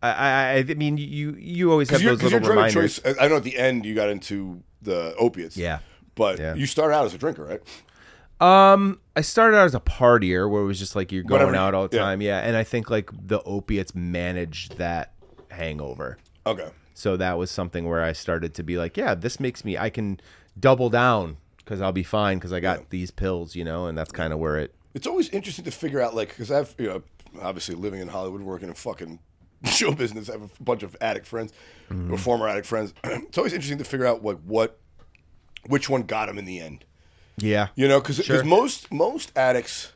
I mean, you always have those little your drug of reminders. choice, I know at the end you got into the opiates. Yeah. But you started out as a drinker, right? I started out as a partier where it was just like you're going Whatever. out all the Yeah. time. Yeah. And I think the opiates managed that hangover. Okay. So that was something where I started to be like, yeah, this makes me, I can double down because I'll be fine because I got these pills, and that's kind of where it. It's always interesting to figure out, because I've, obviously living in Hollywood, working in fucking show business, I have a bunch of addict friends, or former addict friends. It's always interesting to figure out which one got them in the end. Yeah. Because most addicts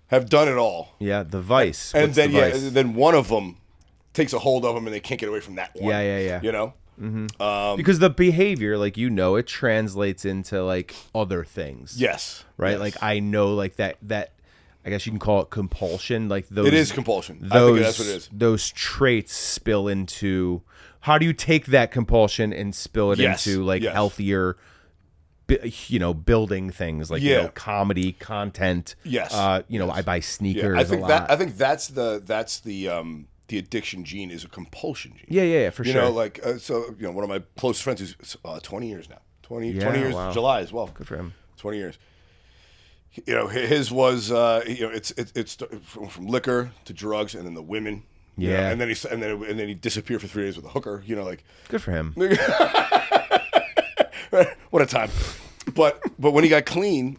have done it all. Yeah, the vice. And What's then the vice? then one of them takes a hold of them and they can't get away from that one. Yeah. Because the behavior, it translates into other things. Yes. Right? Yes. I know that I guess you can call it compulsion. Those, it is compulsion. I think that's what it is. Those traits spill into, how do you take that compulsion and spill it into healthier, building things comedy, content. Yes. I buy sneakers. Yeah, I think that's the addiction gene is a compulsion gene. Yeah, for sure. One of my close friends is 20 years now. 20 years, wow. July as well. Good for him. 20 years. His was it's from liquor to drugs and then the women. Yeah. And then he disappeared for 3 days with a hooker. Good for him. What a time. But when he got clean,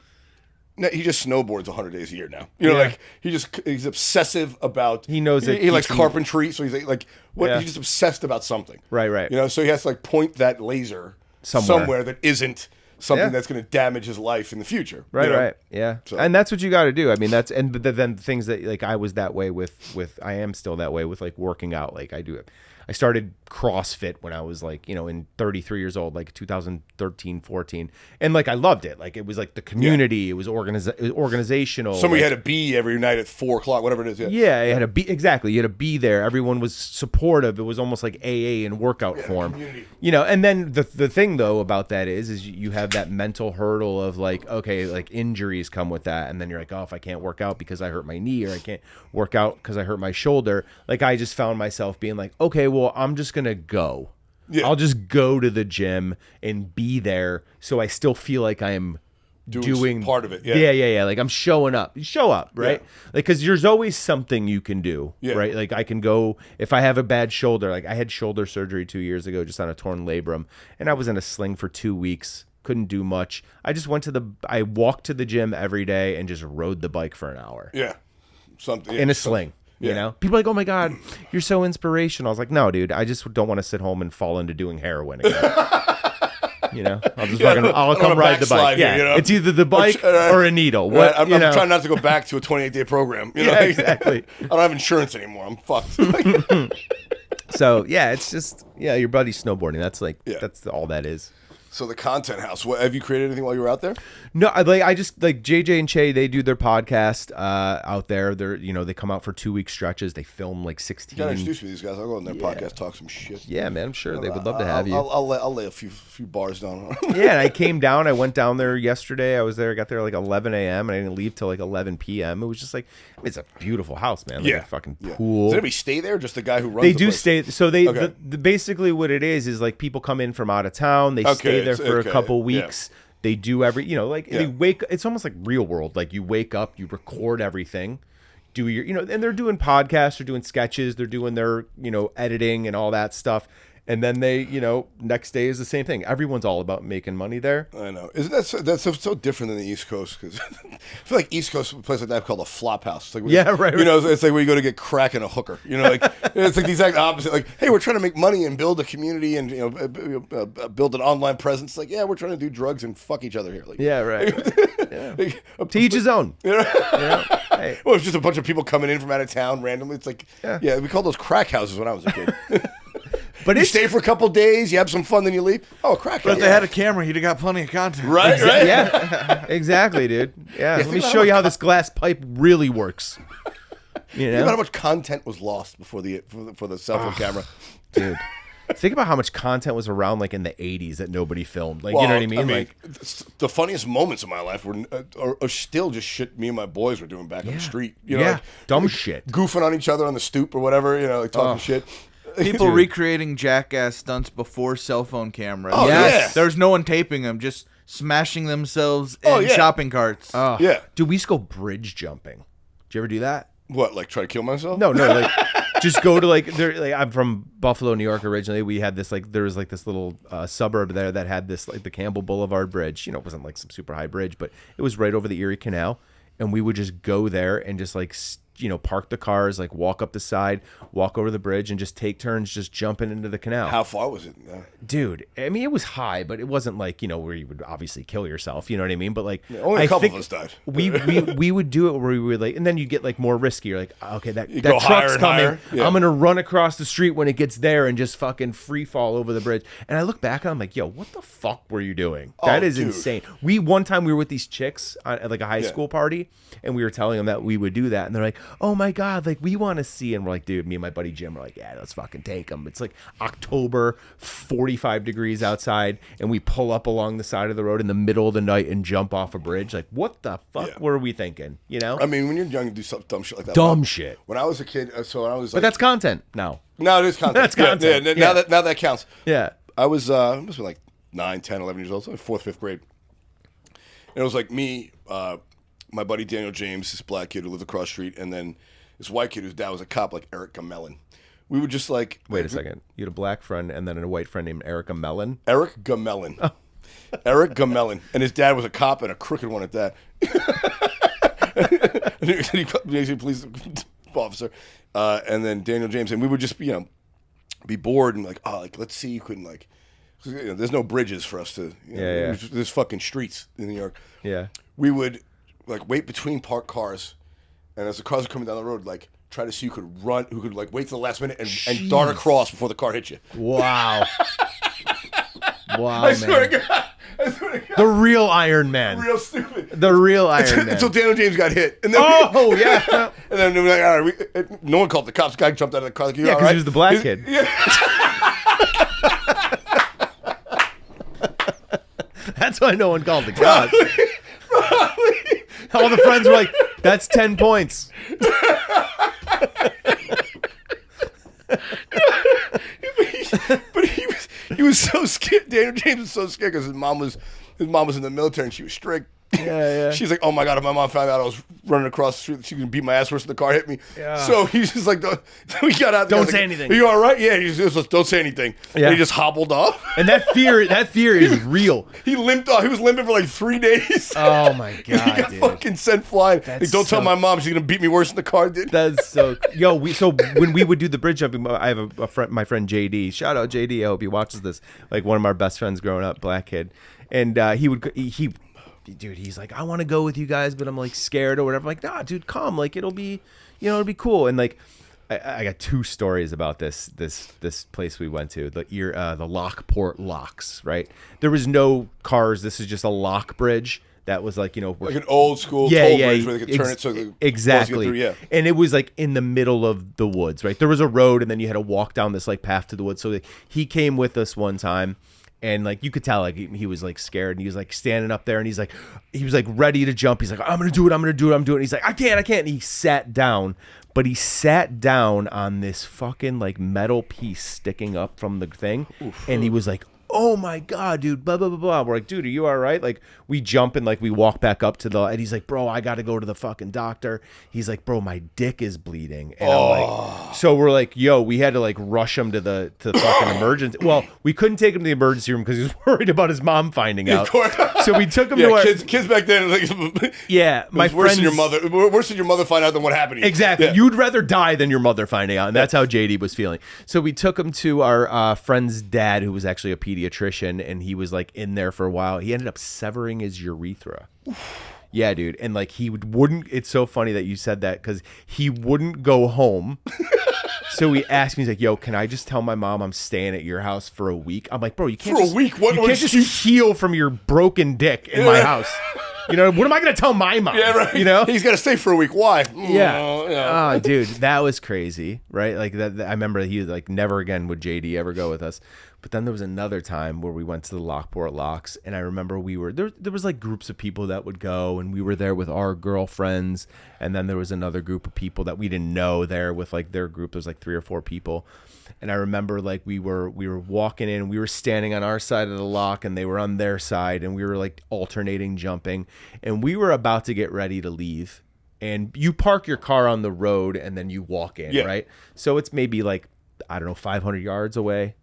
No, he just snowboards 100 days a year now. You know, like he's obsessive about. He knows that he likes carpentry, so he's like what? Yeah. He's just obsessed about something. Right. You know, so he has to like point that laser somewhere that isn't something that's going to damage his life in the future. Right. Yeah. So. And that's what you got to do. I mean, that's and then things that like I was that way with I am still that way with like working out. Like I do it. I started CrossFit when I was like, in 33 years old, like 2013, 14. And like, I loved it. Like, it was like the community. It was organizational. Somebody had to be every night at 4 o'clock, whatever it is. Yeah, it had to be. Exactly. You had to be there. Everyone was supportive. It was almost like AA in workout form. Community. And then the thing though about that is you have that mental hurdle of like, okay, like injuries come with that. And then you're like, oh, if I can't work out because I hurt my knee or I can't work out because I hurt my shoulder. Like I just found myself being like, okay, well, I'm just going to go. Yeah. I'll just go to the gym and be there so I still feel like I am doing part of it. Yeah. Like I'm showing up. You show up, right? Yeah. Like, because there's always something you can do, right? Like I can go if I have a bad shoulder. Like I had shoulder surgery 2 years ago just on a torn labrum, and I was in a sling for 2 weeks. Couldn't do much. I just I walked to the gym every day and just rode the bike for an hour. Yeah. Something in a sling. Yeah. People are like, oh my God, you're so inspirational. I was like, no, dude, I just don't want to sit home and fall into doing heroin again. I'll come ride the bike. Yeah, it's either the bike or a needle. I'm trying not to go back to a 28-day program. Exactly. I don't have insurance anymore. I'm fucked. So it's just your buddy snowboarding. That's like that's all that is. So the Content House. Have you created anything while you were out there? No, I just like JJ and Che. They do their podcast out there. They're they come out for 2-week stretches. They film like 16. You gotta introduce me to these guys. I'll go on their podcast, talk some shit. Yeah, man. I'm sure they would love to have you. I'll lay a few bars down. Yeah, and I came down. I went down there yesterday. I was there. I got there like 11 a.m. and I didn't leave till like 11 p.m. It was just like it's a beautiful house, man. Like a fucking pool. Does anybody stay there? Just the guy who runs. They do stay. So they basically what it is like people come in from out of town. They stay there for a couple weeks. Yeah. They do they wake. It's almost like real world. Like you wake up, you record everything, do your and they're doing podcasts, they're doing sketches, they're doing their editing and all that stuff. And then they, next day is the same thing. Everyone's all about making money there. I know. Isn't that's so different than the East Coast? Because I feel like East Coast, a place like that called a flop house. It's like right. It's like where you go to get crack and a hooker. It's like the exact opposite. Like, hey, we're trying to make money and build a community and build an online presence. Like, we're trying to do drugs and fuck each other here. Like, right. To each his own. Hey. Well, it's just a bunch of people coming in from out of town randomly. It's like, we called those crack houses when I was a kid. But you stay for a couple days, you have some fun, then you leave. Oh, crack! But if they had a camera, he'd have got plenty of content. Right? Yeah, exactly, dude. Yeah, let me show you how this glass pipe really works. Think about how much content was lost before the cell phone camera, dude. Think about how much content was around, like in the '80s, that nobody filmed. Like, you know what I mean? Like the funniest moments of my life were are still just shit me and my boys were doing back on the street. Dumb shit, goofing on each other on the stoop or whatever. Like talking shit. People recreating jackass stunts before cell phone cameras. Oh, yes. There's no one taping them, just smashing themselves in shopping carts. Oh. Dude, we used to go bridge jumping. Did you ever do that? What, like try to kill myself? No, like just go to like I'm from Buffalo, New York originally. We had this there was this little suburb there that had this like the Campbell Boulevard Bridge. It wasn't like some super high bridge, but it was right over the Erie Canal, and we would just go there and just like park the cars, like walk up the side, walk over the bridge, and just take turns just jumping into the canal. How far was it? Dude, I mean, it was high, but it wasn't like, where you would obviously kill yourself. You know what I mean? But like, only a couple of us died. we would do it where we would like, and then you get like more risky. You're like, okay, that truck's coming. I'm going to run across the street when it gets there and just fucking free fall over the bridge. And I look back and I'm like, yo, what the fuck were you doing? That is insane. One time we were with these chicks at like a high school party, and we were telling them that we would do that. And they're like, oh my God, like we want to see. And we're like, dude, me and my buddy Jim are like, yeah, let's fucking take them. It's like October, 45 degrees outside, and we pull up along the side of the road in the middle of the night and jump off a bridge. Like, what the fuck were we thinking? I mean, when you're young, you do some dumb shit like that. Dumb shit. When I was a kid, so I was like, but that's content now. No, it is content. That's content. Now that counts. Yeah. I was must be like 9, 10, 11 years old, so like 4th, 5th grade. And it was like me, my buddy Daniel James, this black kid who lived across the street, and then this white kid whose dad was a cop, like Eric Mellon. We would just like... Wait a second. You had a black friend and then a white friend named Erica Mellon? Eric Gamelon. Oh. Eric Gamelin, and his dad was a cop and a crooked one at that. New York City police officer, and then Daniel James, and we would just be bored and let's see who can there's no bridges for us to there's fucking streets in New York. Yeah, we would wait between parked cars, and as the cars are coming down the road, try to see who could run, who could wait till the last minute and dart across before the car hit you. Wow. Wow, I swear to God. The real Iron Man. Real stupid. The real Iron Man. Until Daniel James got hit. And then yeah. And then we were like, all right, no one called the cops. The guy jumped out of the car. Yeah, because he was the black kid. Yeah. That's why no one called the cops. Probably. All the friends were like, that's 10 points. But he was so scared. Daniel James was so scared because his mom was in the military and she was strict. Yeah. She's like, oh my God, if my mom found out I was running across the street, she could beat my ass worse than the car hit me. Yeah. So he's just like, we got out there. Don't say anything. Are you all right? Yeah. He's just don't say anything. Yeah. And he just hobbled off. And that fear is real. He limped off. He was limping for 3 days. Oh my God, he got dude. fucking sent flying. Don't tell my mom, she's gonna beat me worse than the car did. That's so. So when we would do the bridge jumping, I have a friend, my friend JD. Shout out JD. I hope he watches this. One of our best friends growing up, black kid, and dude, he's like, I want to go with you guys, but I'm scared or whatever. I'm like, nah, dude, come. It'll be cool. And I got 2 stories about this place we went to, the Lockport Locks, right? There was no cars. This is just a lock bridge that was like an old school toll bridge where they could turn it so the exactly. Through, yeah. And it was in the middle of the woods, right? There was a road, and then you had to walk down this path to the woods. So he came with us one time. And you could tell he was scared, and he was standing up there, and he was ready to jump. He's like, I'm gonna do it. And he's like, I can't. And he sat down, but he sat down on this fucking metal piece sticking up from the thing. Oof. And he was like, oh my God, dude, blah, blah, blah, blah. We're like, dude, are you all right? We jump and we walk back up to and he's like, bro, I got to go to the fucking doctor. He's like, bro, my dick is bleeding. And I'm so we're like, yo, we had to rush him to the fucking emergency. Well, we couldn't take him to the emergency room because he was worried about his mom finding out. Of course. So we took him to our kids back then. My worse than your mother. Worse than your mother find out than what happened to you. Exactly. Yeah. You'd rather die than your mother finding out, and that's how JD was feeling. So we took him to our friend's dad, who was actually a pediatrician, and he was in there for a while. He ended up severing his urethra. Yeah, dude. And he wouldn't. It's so funny that you said that because he wouldn't go home. So he asked me, he's like, yo, can I just tell my mom I'm staying at your house for a week? I'm like, bro, you can't for a week. What? You can't just heal from your broken dick in my house. What am I going to tell my mom? Yeah, right. He's got to stay for a week. Why? Yeah. Oh, dude, that was crazy, right? That. I remember he was never again would JD ever go with us. But then there was another time where we went to the Lockport Locks, and I remember we were there. There was groups of people that would go, and we were there with our girlfriends, and then there was another group of people that we didn't know there with their group. There's 3 or 4 people, and I remember we were walking in, and we were standing on our side of the lock, and they were on their side, and we were alternating jumping, and we were about to get ready to leave, and you park your car on the road, and then you walk in, right? So it's maybe 500 yards away.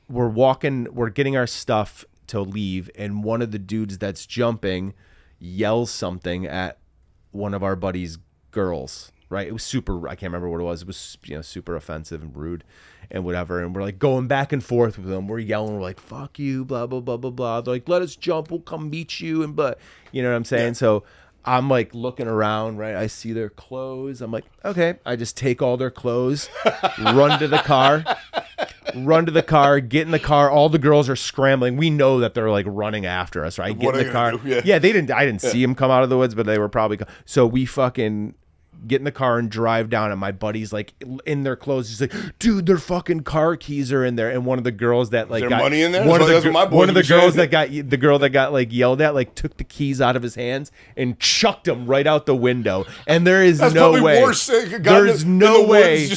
We're walking, we're getting our stuff to leave, and one of the dudes that's jumping yells something at one of our buddies' girls, right? It was super, I can't remember what it was. It was, super offensive and rude and whatever. And we're going back and forth with them. We're yelling, we're like, fuck you, blah, blah, blah, blah, blah. They're like, let us jump, we'll come meet you. And, but, you know what I'm saying? Yeah. So I'm looking around, right? I see their clothes. I'm like, okay. I just take all their clothes, run to the car, get in the car. All the girls are scrambling. We know that they're running after us, right? Get in the car. Yeah, I didn't see them come out of the woods, but they were probably. So we fucking get in the car and drive down, and my buddy's in their clothes. He's like, dude, their fucking car keys are in there. And one of the girls that got money in there. One of the girls that got the girl that got yelled at took the keys out of his hands and chucked them right out the window. And there is no way. There's no way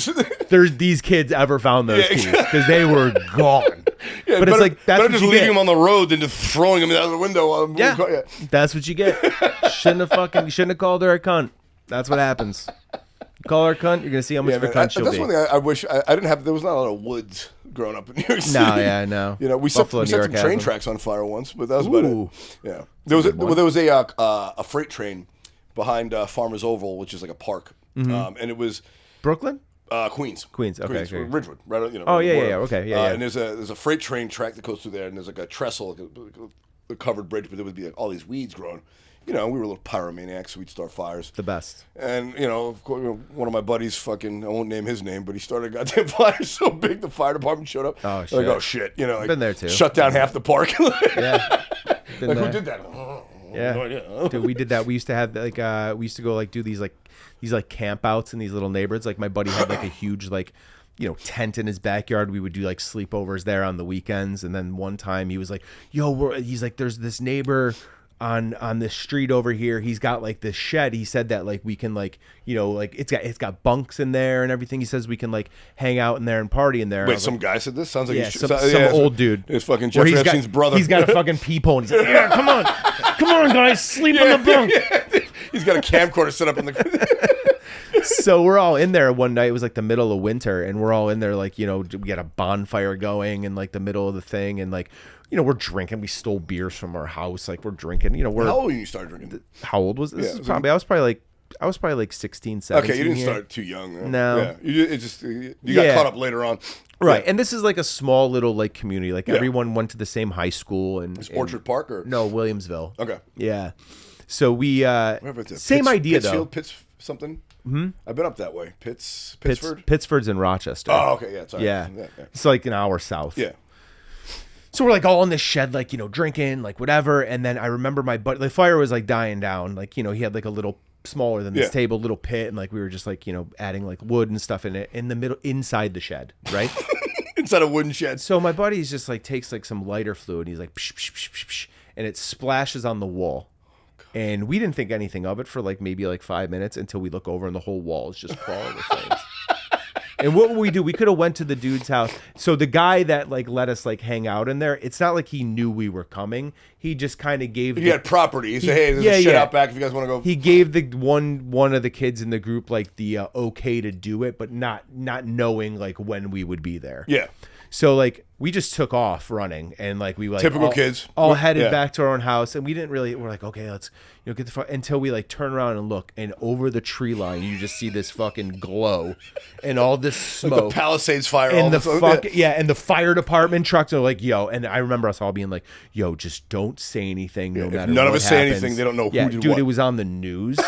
these kids ever found those keys because they were gone. Yeah, but it's that's better just leaving them on the road than just throwing them out of the window. That's what you get. Shouldn't have called her a cunt. That's what happens. You call her a cunt, you're gonna see how much of a cunt she'll be. That's one thing I wish I didn't have. There was not a lot of woods growing up in New York City. No, yeah, no. You know, we set some train tracks on fire once, but that was about it. Yeah, there was a freight train behind Farmers Oval, which is like a park, and it was Brooklyn. Queens. Okay. Ridgewood, right? Oh yeah. Okay, yeah. And there's a freight train track that goes through there, and there's like a trestle, like a covered bridge, but there would be like all these weeds growing. You know, we were little pyromaniacs, so we'd start fires. The best. And, you know, of course, one of my buddies, I won't name his name, but he started a goddamn fire so big the fire department showed up. Oh, shit. Like, oh, shit. You know, like, been there, too. Shut down half the park. Yeah. Like, who did that? Yeah. No idea. Dude, we did that. We used to have, like, we used to go, like, do these camp outs in these little neighborhoods. Like, my buddy had, like, a huge, like, you know, tent in his backyard. We would do, like, sleepovers there on the weekends. And then one time he was like, he's like, there's this neighbor on this street over here. He's got like this shed. He said that like we can like, you know, like it's got bunks in there and everything. He says we can like hang out in there and party in there. Wait, some guy said this? Sounds like some old dude. It's fucking Jeffrey Epstein's brother. He's got a fucking peephole and he's like, yeah, come on guys, sleep in the bunk. Yeah. He's got a camcorder set up in the So we're all in there one night. It was like the middle of winter, and we're all in there like, you know, we got a bonfire going in like the middle of the thing, and like, you know, we're drinking. We stole beers from our house. Like, we're drinking. You know, How old when you started drinking? How old was this? I was probably like 16, 17. Okay, you didn't start too young. Though. No. Yeah. You got caught up later on. Right. Yeah. And this is like a small little like community. Like everyone went to the same high school. And Orchard Park or? No, Williamsville. Okay. Yeah. So we, same idea though. Pittsfield, something? Mm-hmm. I've been up that way. Pittsford? Pittsford's in Rochester. Oh, okay. Yeah. Sorry. Yeah. It's like an hour south. Yeah. So we're like all in this shed, like, you know, drinking, like whatever. And then I remember my buddy, the fire was like dying down. Like, you know, he had like a little smaller than this table, little pit. And like, we were just like, you know, adding like wood and stuff in it in the middle, inside the shed, right? Inside a wooden shed. So my buddy's just like takes like some lighter fluid. He's like, psh, psh, psh, psh, psh, and it splashes on the wall. And we didn't think anything of it for like maybe like 5 minutes until we look over and the whole wall is just crawling with flames. And what would we do? We could have went to the dude's house. So the guy that like let us like hang out in there, it's not like he knew we were coming. He just kind of gave. He had property. He said, "Hey, there's a shit out back if you guys want to go." He gave the one of the kids in the group like the okay to do it, but not knowing like when we would be there. Yeah. So like we just took off running and like we like typical kids all headed back to our own house, and we didn't really. We're like, okay, let's get the fuck until we like turn around and look, and over the tree line you just see this fucking glow and all this smoke, like the Palisades fire, and and the fire department trucks are like, yo, and I remember us all being like, yo, just don't say anything, no matter. None what of us happens. say anything. They don't know who did dude, what. It was on the news.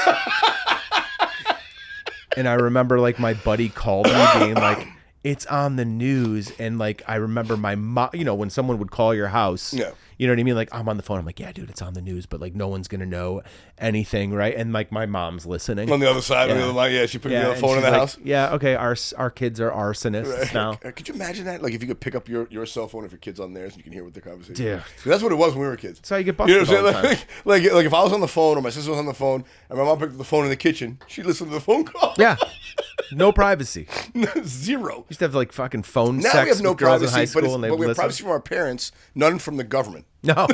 And I remember like my buddy called me being like, it's on the news. And like I remember my mom, you know, when someone would call your house, you know what I mean? Like I'm on the phone, I'm like, yeah, dude, it's on the news, but like no one's gonna know anything, right? And like my mom's listening on the other side of the other line. Yeah, she put the other phone in the house. Yeah, okay, our kids are arsonists now. Could you imagine that? Like if you could pick up your cell phone if your kid's on theirs and you can hear what their conversation. Yeah, that's what it was when we were kids. That's how you get busted. You know what I'm saying? All the time. Like if I was on the phone or my sister was on the phone and my mom picked up the phone in the kitchen, she'd listen to the phone call. Yeah. No privacy. Zero. Used to have like fucking phone now sex we have no with girls privacy, in high school, and they but we have listen. privacy from our parents, none from the government. No.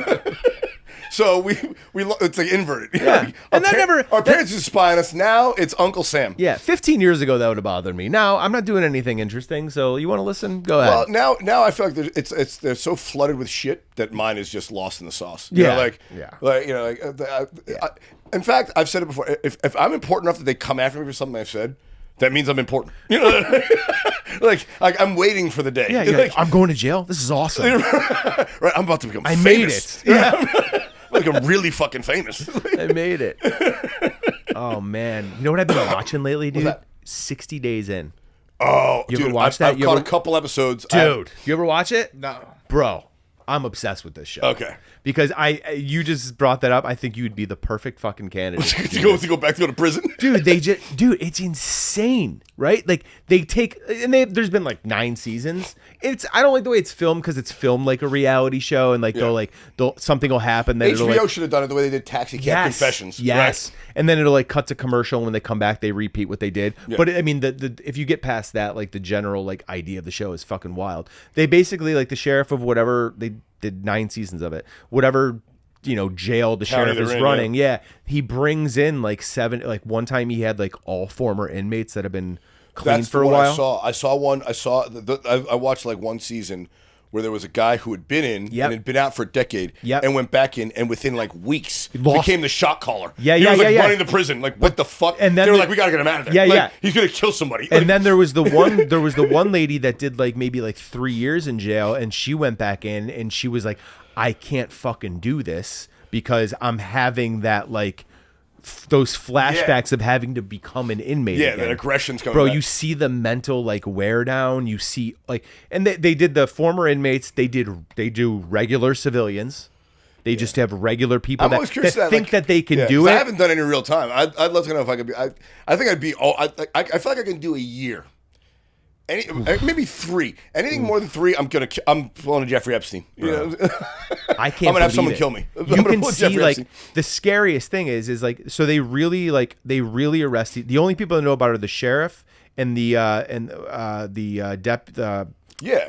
So we it's like inverted. Yeah. And our parents used to spy on us. Now it's Uncle Sam. Yeah, 15 years ago that would have bothered me. Now I'm not doing anything interesting, so you want to listen? Go ahead. Well, now I feel like they're so flooded with shit that mine is just lost in the sauce. You Yeah. know, in fact, I've said it before. If I'm important enough that they come after me for something I've said, that means I'm important. You know, like I'm waiting for the day. Yeah, you're like, I'm going to jail. This is awesome. Right, I'm about to become. I famous. made it. Yeah. Like I'm really fucking famous. I made it. Oh man, you know what I've been watching lately, dude? 60 Days In. Oh, you dude, ever watch that? I've caught a couple episodes. Dude, you ever watch it? No, bro. I'm obsessed with this show. Okay. Because you just brought that up. I think you would be the perfect fucking candidate to go back to go to prison. Dude, it's insane, right? Like they take, and there's been like 9 seasons. I don't like the way it's filmed because it's filmed like a reality show, and like something will happen. Then HBO should have done it the way they did Taxi Cab Confessions. Yes, right? And then it'll like cut to commercial, and when they come back, they repeat what they did. Yeah. But I mean, if you get past that, like the general like idea of the show is fucking wild. They basically like the sheriff of whatever they did 9 seasons of it, whatever, you know, jail the sheriff is running. Yeah. He brings in like 7, like one time he had like all former inmates that have been clean for a while. I watched like one season where there was a guy who had been in and had been out for a decade and went back in, and within like weeks became the shot caller. He was like running the prison. Like, what the fuck? And then they were like, we gotta get him out of there. He's gonna kill somebody. And then there was the one lady that did like maybe like 3 years in jail, and she went back in and she was like, I can't fucking do this because I'm having that like those flashbacks of having to become an inmate again. That aggression's coming back. You see the mental like wear down. You see like, and they did the former inmates. They do regular civilians. They just have regular people that think that they can do it. I haven't done any real time. I'd love to know if I could be. I think I'd be. I feel like I can do a year. Maybe 3. Anything more than 3, I'm pulling a Jeffrey Epstein. I can't. I'm gonna have someone kill me. You can see like the scariest thing is like, so they really arrested. The only people that know about it are the sheriff and the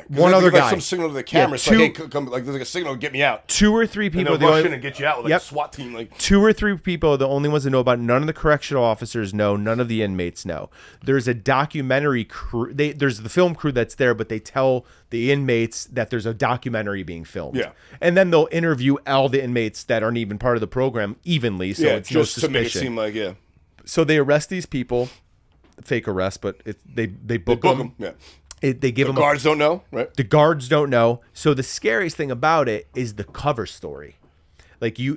one other guy. Some signal to the camera. It's like, hey, come, like there's like a signal to get me out. 2 or 3 people. And they'll rush in and get you out with like a SWAT team. Like 2 or 3 people are the only ones that know about it. None of the correctional officers know. None of the inmates know. There's a documentary crew. There's the film crew that's there, but they tell the inmates that there's a documentary being filmed. Yeah. And then they'll interview all the inmates that aren't even part of the program evenly. So it's no suspicion. To make it seem like So they arrest these people, fake arrest, but they book them. Yeah. They give the guards don't know, right? The guards don't know. So the scariest thing about it is the cover story.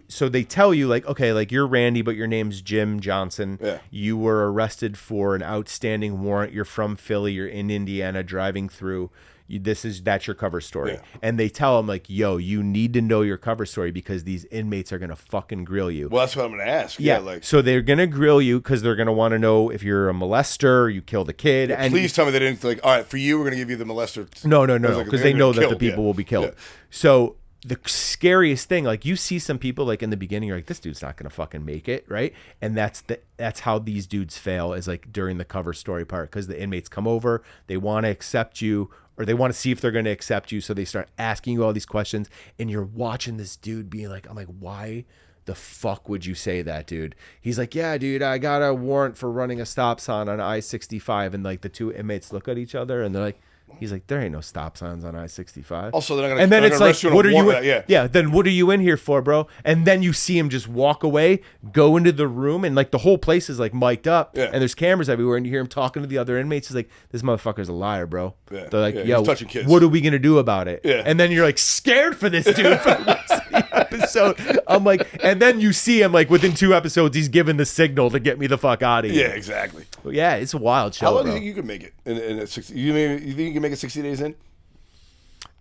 So they tell you like, okay, like you're Randy, but your name's Jim Johnson. Yeah. You were arrested for an outstanding warrant. You're from Philly. You're in Indiana driving through. That's your cover story. Yeah. And they tell them like, yo, you need to know your cover story because these inmates are going to fucking grill you. Well, that's what I'm going to ask. Yeah. So they're going to grill you because they're going to want to know if you're a molester, you killed a kid. Yeah, and please tell me they didn't like, all right, for you, we're going to give you the molester. No. Because they know that the people will be killed. Yeah. So the scariest thing, like you see some people like in the beginning, you're like, this dude's not going to fucking make it. Right. And that's how these dudes fail is like during the cover story part. Because the inmates come over, they want to accept you, or they want to see if they're going to accept you. So they start asking you all these questions and you're watching this dude being like, I'm like, why the fuck would you say that, dude? He's like, yeah, dude, I got a warrant for running a stop sign on I-65. And like the 2 inmates look at each other and they're like, he's like, there ain't no stop signs on I-65. Also, they're not gonna, and then it's like, what are you? Yeah. Then what are you in here for, bro? And then you see him just walk away, go into the room, and like the whole place is like mic'd up, and there's cameras everywhere, and you hear him talking to the other inmates. He's like, this motherfucker's a liar, bro. Yeah. They're like, yo, touching kids. What are we gonna do about it? Yeah. And then you're like scared for this dude for the rest of the episode. I'm like, and then you see him like within 2 episodes, he's giving the signal to get me the fuck out of here. Yeah, exactly. But yeah, it's a wild show. How long do you think you can make it in a 60? You think you can make it 60 days in?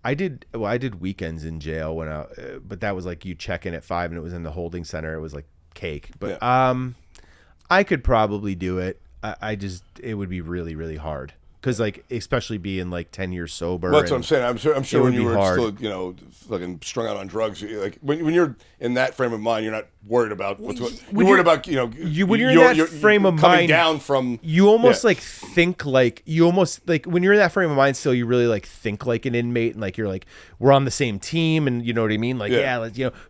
I did weekends in jail but that was like you check in at 5 and it was in the holding center. It was like cake. But I could probably do it. It would be really, really hard. Because like, especially being like 10 years sober. Well, that's what I'm saying. I'm sure when you were still, fucking strung out on drugs, like when you're in that frame of mind, you're not worried about you're worried about, when you're in that frame of coming mind, down from. You almost like think like, when you're in that frame of mind still, you really like think like an inmate and like, you're like, we're on the same team and you know what I mean? Like,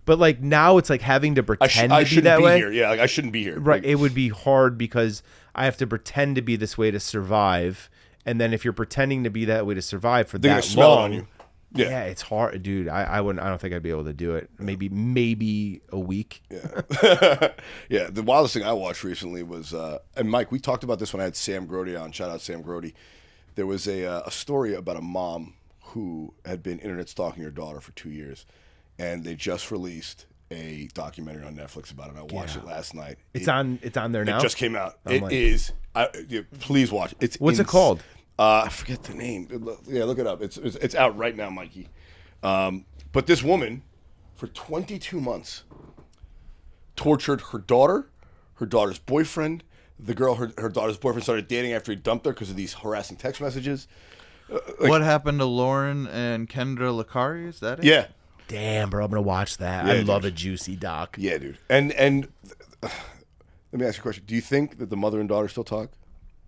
but like now it's like having to pretend to be that way. Here. Yeah. Like I shouldn't be here. Right. Like, it would be hard because I have to pretend to be this way to survive. And then if you're pretending to be that way to survive for that smell long, on you. Yeah, it's hard, dude. I don't think I'd be able to do it. Maybe a week. Yeah. Yeah. The wildest thing I watched recently was, and Mike, we talked about this when I had Sam Grody on. Shout out Sam Grody. There was a story about a mom who had been internet stalking her daughter for 2 years, and they just released a documentary on Netflix about it. I watched it last night. It's on there now. It just came out. Please watch it. What's it called? I forget the name. Yeah, look it up. It's out right now, Mikey. But this woman, for 22 months, tortured her daughter, her daughter's boyfriend. The girl her daughter's boyfriend started dating after he dumped her because of these harassing text messages. What happened to Lauren and Kendra Licari? Is that it? Yeah. Damn, bro, I'm gonna watch that. I love a juicy doc. Yeah, dude. And let me ask you a question. Do you think that the mother and daughter still talk?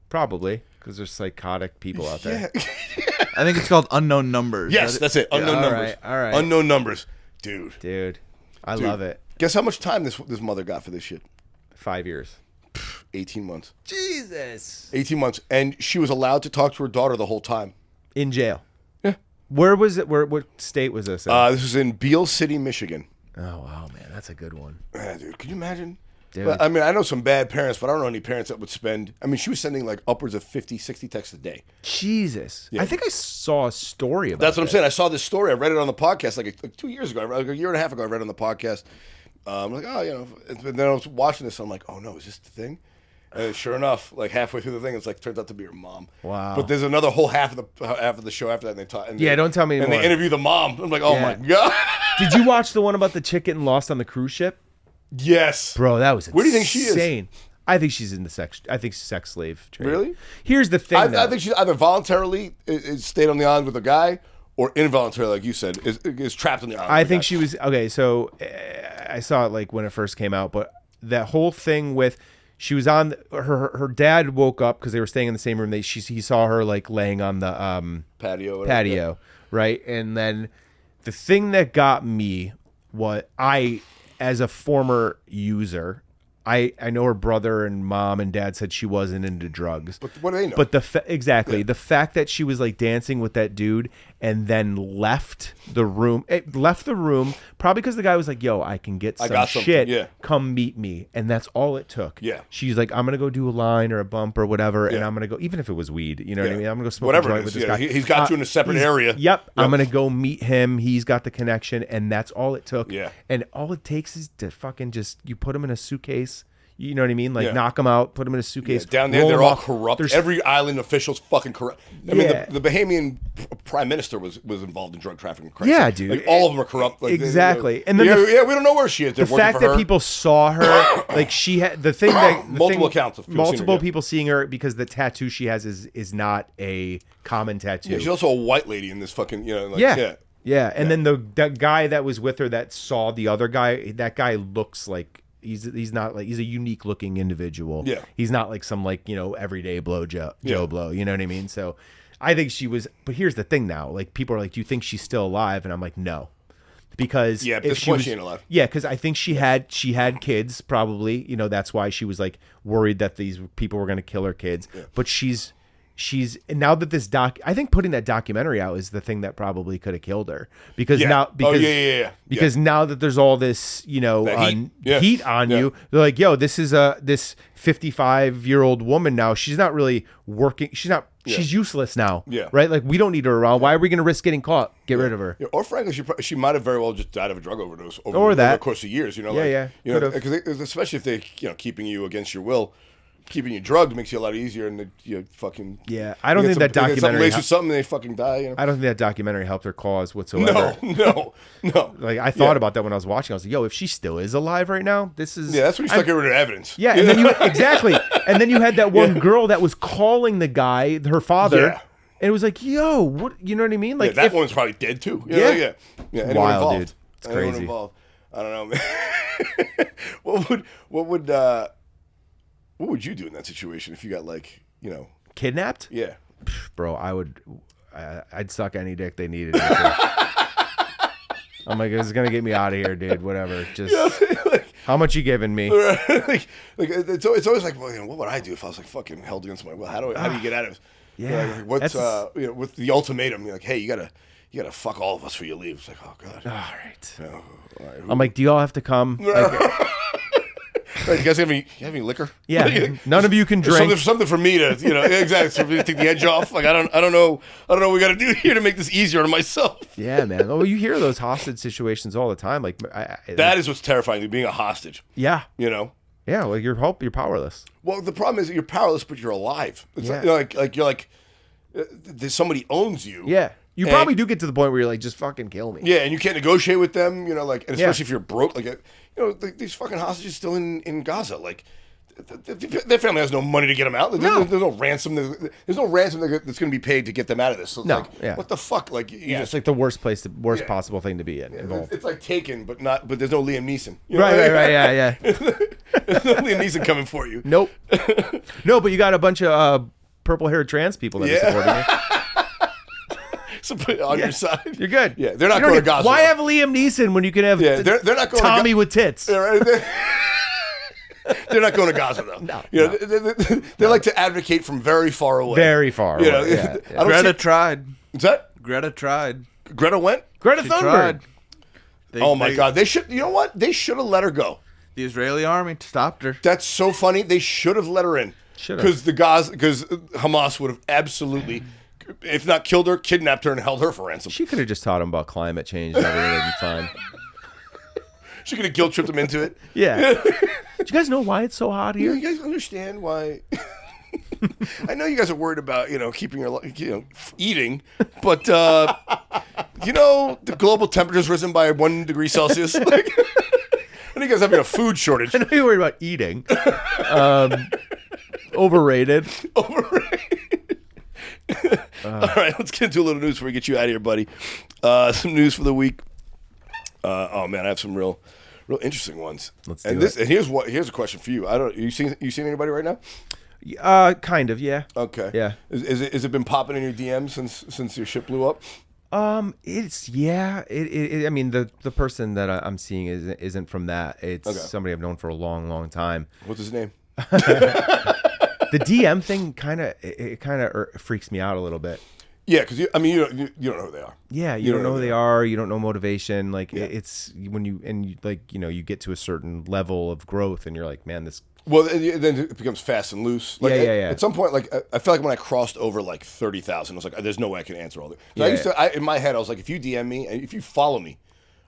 Probably, because there's psychotic people out there. I think it's called Unknown Numbers. Yes, that's it. Unknown Numbers. All right. Unknown Numbers. Dude. I love it. Guess how much time this mother got for this shit? 5 years. 18 months. Jesus. 18 months. And she was allowed to talk to her daughter the whole time. In jail. Yeah. Where was it? What state was this in? This was in Beale City, Michigan. Oh, wow, man. That's a good one. Yeah, dude, can you imagine? Dude. But, I mean, I know some bad parents, but I don't know any parents that would spend... I mean, she was sending like upwards of 50, 60 texts a day. Jesus. Yeah. I think I saw a story about That's what I'm saying. I saw this story. I read it on the podcast like 2 years ago. Like a year and a half ago, I read it on the podcast. I'm like, oh, you know. And then I was watching this. And I'm like, oh, no, is this the thing? And sure enough, like halfway through the thing, it's like turns out to be her mom. Wow. But there's another whole half of the show after that, and they talk. Yeah, don't tell me and anymore. They interview the mom. I'm like, oh my god. Did you watch the one about the chick getting lost on the cruise ship? Yes, bro, that was insane. Where do you think she is? I think she's in the sex. I think she's sex slave trade. Really? Here's the thing. I think she's either voluntarily stayed on the island with a guy, or involuntarily, like you said, is trapped on the island. I think she was okay. So I saw it like when it first came out, but that whole thing with she was on her dad woke up because they were staying in the same room. He saw her like laying on the patio, right? And then the thing that got me, what I, as a former user, I know her brother and mom and dad said she wasn't into drugs. But what do they know? But the fact that she was like dancing with that dude and then left the room probably because the guy was like, yo, I can get some shit. Yeah. Come meet me. And that's all it took. Yeah. She's like, I'm going to go do a line or a bump or whatever. Yeah. And I'm going to go, even if it was weed, you know what I mean? I'm going to go smoke whatever a joint with this guy. He's got you in a separate area. Yep. I'm going to go meet him. He's got the connection. And that's all it took. Yeah. And all it takes is to fucking you put him in a suitcase. You know what I mean? Like knock them out, put them in a suitcase. Yeah, down there, they're all corrupt. Every island official's fucking corrupt. I mean, the Bahamian prime minister was involved in drug trafficking. Yeah, dude. Like, all of them are corrupt. Like, exactly. And then we don't know where she is. The fact that people saw her, like she had the thing that multiple accounts of people seeing her because the tattoo she has is not a common tattoo. Yeah, she's also a white lady in this fucking Yeah. And then that guy that was with her that saw the other guy, that guy looks like. He's not like, he's a unique looking individual. Yeah. He's not like some like, you know, everyday Joe Blow, you know what I mean? So I think she was, but here's the thing now, like people are like, do you think she's still alive? And I'm like, no, because if she ain't alive. Yeah. Cause I think she had kids probably, you know, that's why she was like worried that these people were going to kill her kids, but she's now that this I think putting that documentary out is the thing that probably could have killed her because now that there's all this, you know, heat on you, they're like, yo, this is this 55-year-old woman now. She's not really working. She's useless now. Yeah. Right. Like we don't need her around. Why are we going to risk getting caught? Get rid of her. Yeah. Or frankly, she might have very well just died of a drug overdose over the course of years. You know. You know, because especially if they keeping you against your will. Keeping you drugged makes you a lot easier, and you fucking I don't think that documentary. Something they fucking die. You know? I don't think that documentary helped her cause whatsoever. No. Like I thought about that when I was watching. I was like, yo, if she still is alive right now, this is that's when you start getting rid of evidence. Yeah, and then and then you had that one girl that was calling the guy, her father. Yeah. And it was like, yo, what? You know what I mean? Like that one's probably dead too. Yeah. Wild, involved. Dude. It's crazy. Involved. I don't know, man. What would you do in that situation if you got like, you know, kidnapped? Yeah, bro, I'd suck any dick they needed. I'm like, this is gonna get me out of here, dude. Whatever. Just how much you giving me? It's always like, well, you know, what would I do if I was like fucking held against my will? How do you get out of it? Yeah. Like, what's with the ultimatum? You're like, hey, you gotta fuck all of us before you leave. It's like, oh god. All right. All right. I'm like, do y'all have to come? Right, you guys have any liquor? Yeah, none of you can drink. Something for me to, exactly, for me to take the edge off. Like I don't know what we got to do here to make this easier on myself. Yeah, man. Oh, you hear those hostage situations all the time. Like that is what's terrifying, being a hostage. Yeah, Yeah, like you're powerless. Well, the problem is that you're powerless, but you're alive. It's like somebody owns you. Yeah. You probably do get to the point where you're like, just fucking kill me. Yeah, and you can't negotiate with them, and especially if you're broke. Like, these fucking hostages still in Gaza. Like, their family has no money to get them out. There's no ransom. There's no ransom that's going to be paid to get them out of this. So it's what the fuck? Like, it's like the worst possible thing to be involved. It's like Taken, but there's no Liam Neeson. Right, yeah. There's no Liam Neeson coming for you. Nope. No, but you got a bunch of purple-haired trans people that are supporting you. So put it on your side. You're good. Yeah, they're not going to Gaza. Why have Liam Neeson when you can have they're not going Tommy with tits? Yeah, right? They're not going to Gaza though. No, they like to advocate from very far away. Very far away. I don't Greta tried. What's that? Greta tried. Greta went? Greta She Thunberg. tried. Oh my God. They should, you know what? They should have let her go. The Israeli army stopped her. That's so funny. They should have let her in. Should've. Because Hamas would have absolutely, if not killed her, kidnapped her and held her for ransom. She could have just taught him about climate change and everything would be fine. She could have guilt tripped him into it. Yeah. Do you guys know why it's so hot You here? guys understand why? I know you guys are worried about, keeping your, eating, but, the global temperature's risen by 1 degree Celsius. Like, I think you guys having a food shortage. I know you're worried about eating. Overrated. Overrated. All right, let's get into a little news before we get you out of here, buddy. Some news for the week. Oh man, I have some real interesting ones. Let's do it. And here's a question for you. You seen anybody right now? Kind of, yeah. Okay. Yeah. Is it been popping in your DMs since your shit blew up? It's I mean, the person that I'm seeing isn't from that. It's somebody I've known for a long, long time. What's his name? The DM thing kind of freaks me out a little bit. Yeah, because you don't know who they are. Yeah, you don't know who they are. You don't know motivation. Like it's when you get to a certain level of growth, and you're like, man, this. Well, then it becomes fast and loose. Like, yeah. At some point, like I feel like when I crossed over like 30,000, I was like, "There's no way I can answer all this." In my head, I was like, "If you DM me and if you follow me,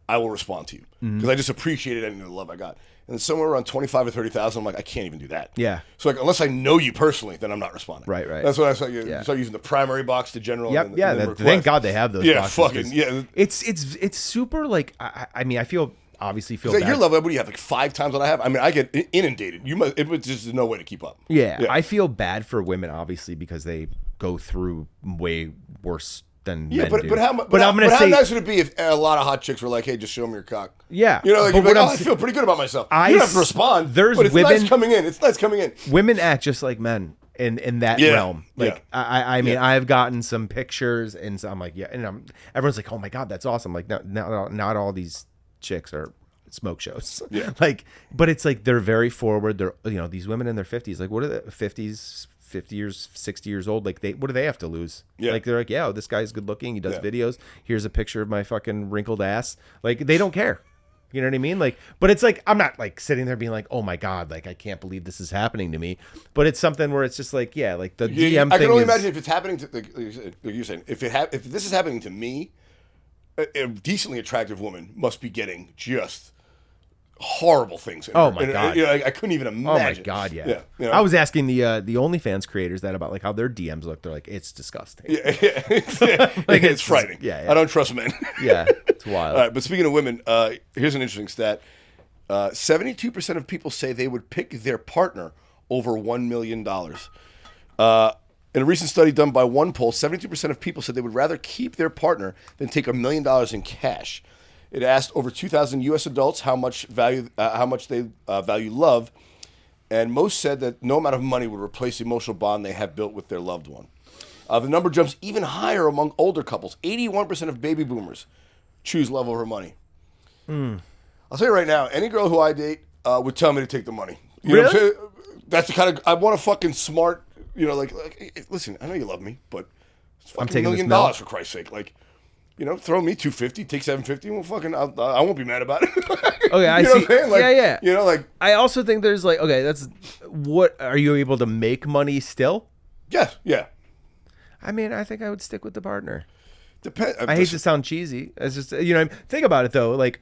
I will respond to you because I just appreciated any of the love I got." And then somewhere around 25 or 30,000, I'm like, I can't even do that. Yeah. So like, unless I know you personally, then I'm not responding. Right. That's what I start using the primary box to general. Yep. And then Thank God they have those. Yeah. boxes, Fucking yeah. It's super like I mean I feel obviously feel At bad. your level, what do you have? Like 5 times what I have? I mean, I get inundated. It was just no way to keep up. Yeah, I feel bad for women obviously because they go through way worse than men do. But how nice would it be if a lot of hot chicks were like, "Hey, just show me your cock." Yeah, like, you'd be like, I feel pretty good about myself. You don't have to respond. But it's nice coming in. It's nice coming in. Women act just like men in that realm. Like I mean, I've gotten some pictures and so I'm like, and everyone's like, "Oh my God, that's awesome!" Like, not all these chicks are smoke shows. Yeah. Like, but it's like they're very forward. They're these women in their 50s. Like, what are the 50s? 50 years, 60 years old, like what do they have to lose? Yeah. Like they're like, this guy's good looking, he does videos, here's a picture of my fucking wrinkled ass. Like they don't care. You know what I mean? Like, but it's like I'm not like sitting there being like, oh my God, like I can't believe this is happening to me. But it's something where it's just like, like the DM thing. I can only imagine if it's happening to like you're saying, if this is happening to me, a decently attractive woman must be getting just horrible things. Oh my God! I couldn't even imagine. Oh my God! Yeah. I was asking the OnlyFans creators that about like how their DMs look. They're like, it's disgusting. Yeah. Like it's frightening. Yeah. I don't trust men. Yeah, it's wild. All right, but speaking of women, here's an interesting stat: 72% of people say they would pick their partner over $1 million. In a recent study done by one poll, 72% of people said they would rather keep their partner than take $1 million in cash. It asked over 2,000 U.S. adults how much they value love, and most said that no amount of money would replace the emotional bond they have built with their loved one. The number jumps even higher among older couples. 81% of baby boomers choose love over money. I'll tell you right now, any girl who I date would tell me to take the money. You know what I'm saying? That's the kind of I want a fucking smart. Like listen, I know you love me, but it's fucking $1 million for Christ's sake, like. Throw me $250, take $750. Well, fucking, I won't be mad about it. Okay, I see. What I'm saying? Like, yeah. Like I also think there's like, okay, that's what are you able to make money still? Yes, yeah. I mean, I think I would stick with the partner. I hate to sound cheesy. It's just think about it though. Like,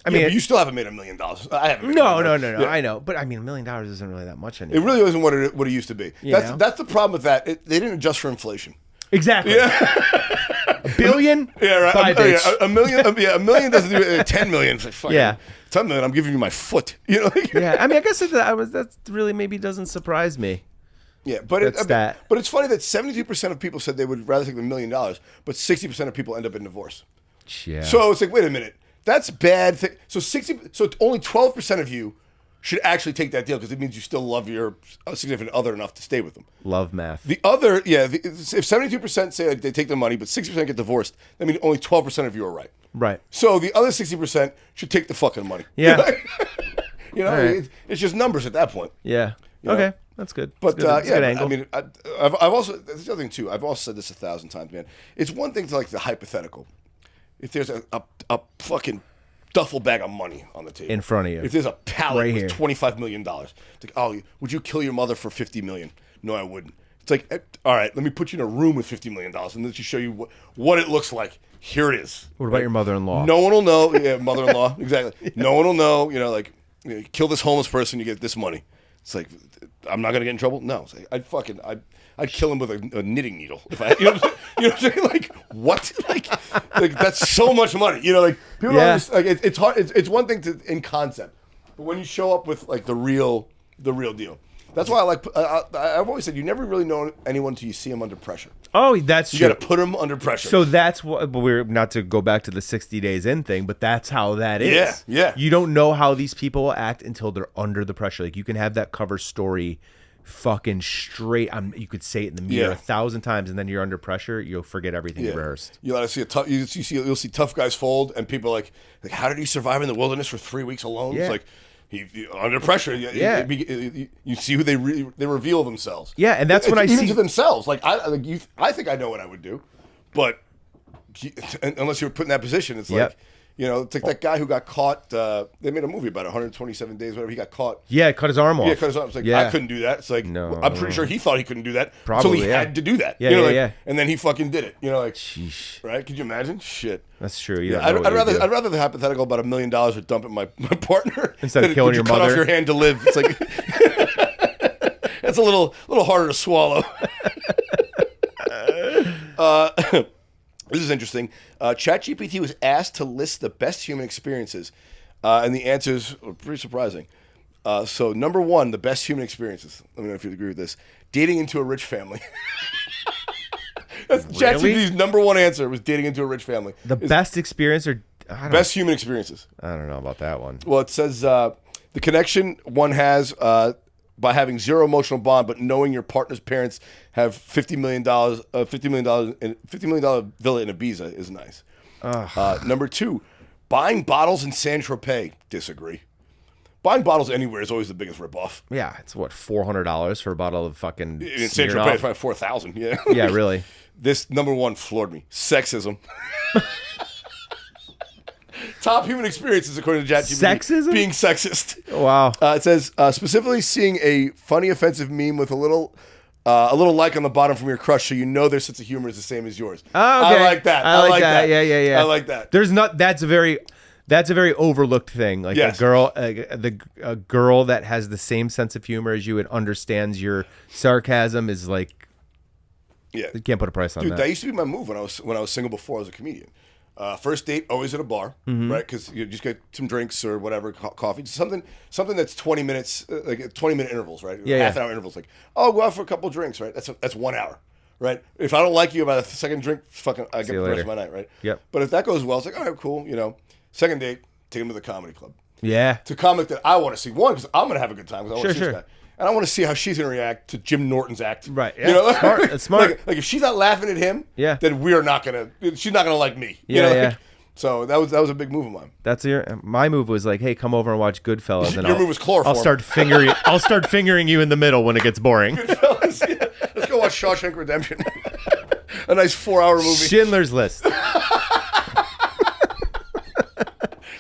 I mean, but you still haven't made $1 million. I haven't. No. Yeah. I know, but I mean, $1 million isn't really that much anymore. It really isn't what it used to be. That's the problem with that. They didn't adjust for inflation. Exactly. Yeah. $1 billion? Yeah, right. Bye, bitch. $1 million. $1 million doesn't do it. $10 million. Fucking, yeah. $10 million. I'm giving you my foot. Yeah. I mean, I guess that really maybe doesn't surprise me. Yeah, but it's funny that 72% of people said they would rather take the $1 million, but 60% of people end up in divorce. Yeah. So it's like, wait a minute, that's bad. So only 12% of you should actually take that deal because it means you still love your significant other enough to stay with them. Love math. The other, if 72% say they take the money, but 60% get divorced, that means only 12% of you are right. Right. So the other 60% should take the fucking money. Yeah. You know, it's just numbers at that point. Yeah. You Okay. know? That's good. But That's good angle. I mean, I've also that's the other thing too. I've also said this 1,000 times, man. It's one thing to like the hypothetical. If there's a fucking duffel bag of money on the table in front of you, if there's a pallet right with $25 million, it's like, oh, would you kill your mother for $50 million? No, I wouldn't. It's like, all right, let me put you in a room with $50 million and let you show you what it looks like. Here it is. What about your mother-in-law? No one will know. Yeah, mother-in-law, exactly. No one will know. You know, like, kill this homeless person, you get this money. It's like, I'm not gonna get in trouble. No, it's like, I'd kill him with a knitting needle if I. You know what I'm saying? Like what? Like that's so much money. You know, like people don't understand, like it's hard. It's one thing in concept, but when you show up with like the real deal. That's why I like. I've always said you never really know anyone until you see them under pressure. Oh, that's true. You got to put them under pressure. So that's what we're not to go back to the 60 days in thing, but that's how that is. Yeah. You don't know how these people will act until they're under the pressure. Like you can have that cover story fucking straight. You could say it in the mirror 1,000 times, and then you're under pressure. You'll forget everything you rehearsed. You'll see you'll see tough guys fold, and people are like, how did he survive in the wilderness for 3 weeks alone? Yeah. It's like. He under pressure. You see who they reveal themselves. Yeah, and that's when I even see to themselves. Like I think I know what I would do, but unless you're put in that position, it's like it's like that guy who got caught. They made a movie about it, 127 days, whatever. He got caught. Yeah, cut his arm off. Yeah, cut his arm. It's like I couldn't do that. It's like I'm pretty sure he thought he couldn't do that, so he had to do that. Yeah, and then he fucking did it. You know, like sheesh. Right? Could you imagine? Shit. That's true. I'd rather the hypothetical about $1 million would dump at my partner instead of killing your mother. Cut off your hand to live. It's like that's a little harder to swallow. This is interesting. ChatGPT was asked to list the best human experiences, and the answers were pretty surprising. So number 1, the best human experiences. Let me know if you agree with this. Dating into a rich family. That's really? ChatGPT's number 1 answer was dating into a rich family. Best experience or best human experiences. I don't know about that one. Well, it says the connection one has by having zero emotional bond, but knowing your partner's parents have $50 million $50 million villa in Ibiza is nice. Number 2, buying bottles in San Tropez. Disagree. Buying bottles anywhere is always the biggest ripoff. Yeah, it's what, $400 for a bottle of fucking in San Tropez, it's probably $4,000. Yeah. Yeah, really. This number 1 floored me. Sexism. Top human experiences according to ChatGPT. Sexism? Being sexist. Wow. It says specifically seeing a funny, offensive meme with a little like on the bottom from your crush, so you know their sense of humor is the same as yours. Oh, okay. I like that. I like that. Yeah. I like that. That's a very overlooked thing. Like a girl that has the same sense of humor as you and understands your sarcasm is like. Yeah, you can't put a price on that. Dude, that used to be my move when I was single before I was a comedian. First date, always at a bar, right? Because you just get some drinks or whatever, coffee, something that's 20 minutes, like 20-minute intervals, right? Yeah, half an hour intervals. Like, oh, go out for a couple of drinks, right? That's 1 hour, right? If I don't like you about a second drink, I get the rest of my night, right? Yep. But if that goes well, it's like, all right, cool, Second date, take him to the comedy club. Yeah. To a comic that I want to see. One, because I'm going to have a good time because I want to see this guy. And I want to see how she's going to react to Jim Norton's act. Right. Yeah. Smart. It's smart. Like if she's not laughing at him, then we're not going to. She's not going to like me. Yeah. So that was a big move of mine. My move was like, hey, come over and watch Goodfellas. And Your move was chloroform. I'll start fingering you in the middle when it gets boring. Goodfellas. Yeah. Let's go watch Shawshank Redemption. A nice 4-hour movie. Schindler's List.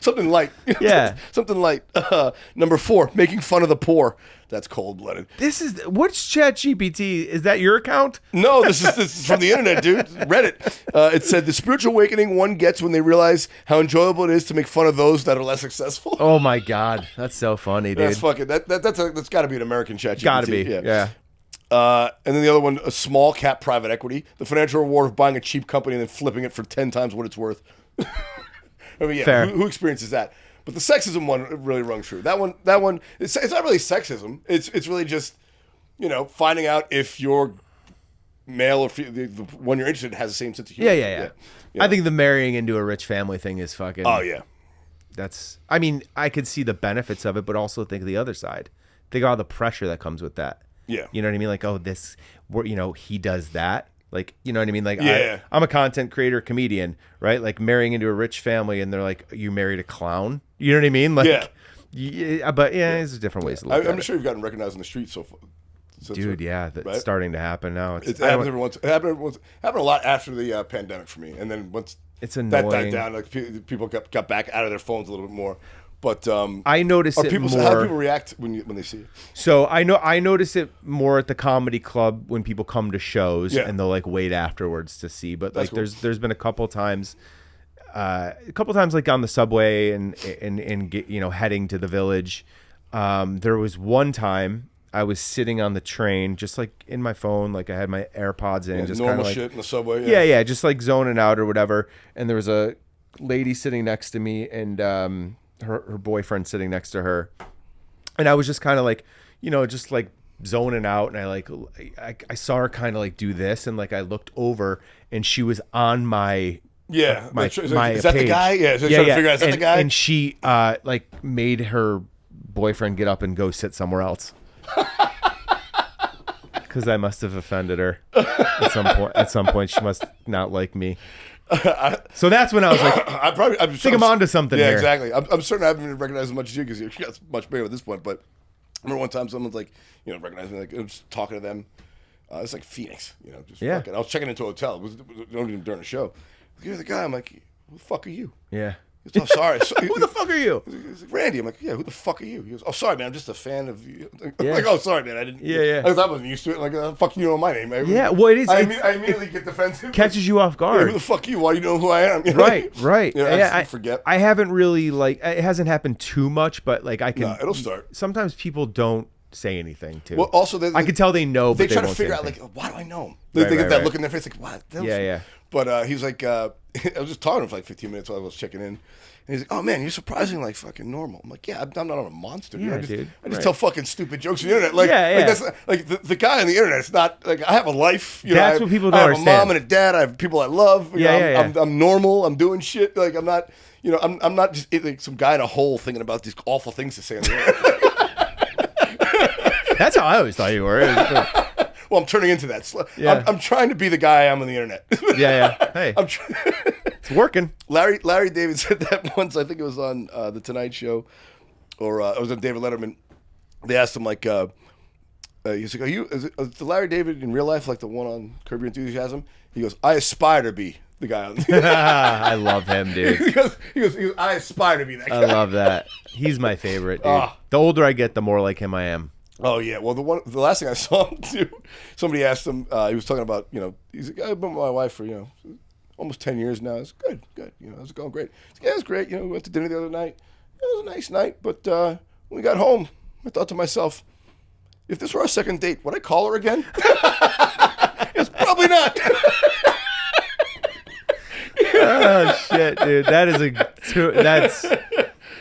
Something light. Yeah. Something light. Number 4, making fun of the poor. That's cold-blooded. What's ChatGPT? Is that your account? No, this is from the internet, dude. Reddit. It said the spiritual awakening one gets when they realize how enjoyable it is to make fun of those that are less successful. Oh my God, that's so funny, dude. That's fucking that's got to be an American ChatGPT. Got to be. Yeah. And then the other one, a small cap private equity, the financial reward of buying a cheap company and then flipping it for 10 times what it's worth. I mean, yeah, fair. Who experiences that? But the sexism one really rung true. That one, it's not really sexism. It's really just, finding out if your male or the one you're interested in has the same sense of humor. Yeah. I think the marrying into a rich family thing is fucking. Oh yeah. I could see the benefits of it, but also think of the other side. Think of all the pressure that comes with that. Yeah. You know what I mean? Like, he does that. Like, you know what I mean? Like, yeah. I'm a content creator, comedian, right? Like marrying into a rich family and they're like, you married a clown. You know what I mean? Like, Yeah, but there's different ways to look at it. I'm sure you've gotten recognized in the street so far. Dude, yeah, that's right? starting to happen now. It happened every once. It happened a lot after the pandemic for me, and then once it's that annoying. died down, like people got back out of their phones a little bit more. But I notice it more. How do people react when they see it? So I notice it more at the comedy club when people come to shows and they'll like wait afterwards to see. But like cool. there's been a couple times like on the subway and heading to the Village. There was one time I was sitting on the train, just like in my phone, like I had my AirPods in, just normal like, shit in the subway. Yeah, just like zoning out or whatever. And there was a lady sitting next to me, and her boyfriend sitting next to her, and I was just kind of like, just like zoning out, and I saw her kind of like do this, and like I looked over, and she was on my. Yeah, my is that page. The guy? Yeah, so trying to figure out is that the guy? And she like made her boyfriend get up and go sit somewhere else because I must have offended her at some point. She must not like me. So that's when I was like, I think I'm onto something. Yeah, here. Exactly. I'm certain I haven't even recognized as much as you because you got much bigger at this point. But I remember one time someone's like, recognized me, like I was just talking to them. It's like Phoenix, just fucking. I was checking into a hotel. It was not even during the show. You're the guy. I'm like, who the fuck are you? Yeah. He goes, oh, sorry. Who the fuck are you? He's like, Randy. I'm like, yeah, who the fuck are you? He goes, oh, sorry, man. I'm just a fan of you. I'm like, oh, sorry, man. I didn't. Yeah. I wasn't used to it. Like, fuck you know my name. Yeah, well, it is. I immediately get defensive. Catches you off guard. Yeah, who the fuck are you? Why do you know who I am? Right. I forget. I haven't really, it hasn't happened too much, but like I can. No, it'll start. Sometimes people don't say anything too. Well, also, I can tell they know, but they try to won't figure out, like, why do I know him? They get that look in their face, like, what? Yeah. But he's like, I was just talking to him for like 15 minutes while I was checking in. And he's like, oh, man, you're surprisingly, like, fucking normal. I'm like, yeah, I'm not a monster. Yeah, I just tell fucking stupid jokes on the internet. Like, that's, like the guy on the internet, it's not, like, I have a life. That's what people don't understand. I have a mom and a dad. I have people I love. I'm normal. I'm doing shit. Like, I'm not, I'm not just like some guy in a hole thinking about these awful things to say on the internet. That's how I always thought you were. Well, I'm turning into that. I'm trying to be the guy I am on the internet. Yeah. Hey, it's working. Larry David said that once. I think it was on the Tonight Show, or it was on David Letterman. They asked him like, he's like, is the Larry David in real life like the one on Curb Your Enthusiasm? He goes, I aspire to be the guy on. I love him, dude. He goes, I aspire to be that guy. I love that. He's my favorite, dude. The older I get, the more like him I am. Oh yeah, well the last thing I saw him do, somebody asked him. He was talking about he's like, I've been with my wife for almost 10 years now. It's good. How's it going? Great. He's like, yeah, it's great. We went to dinner the other night. It was a nice night, but when we got home, I thought to myself, if this were our second date, would I call her again? It's probably not. Oh shit, dude,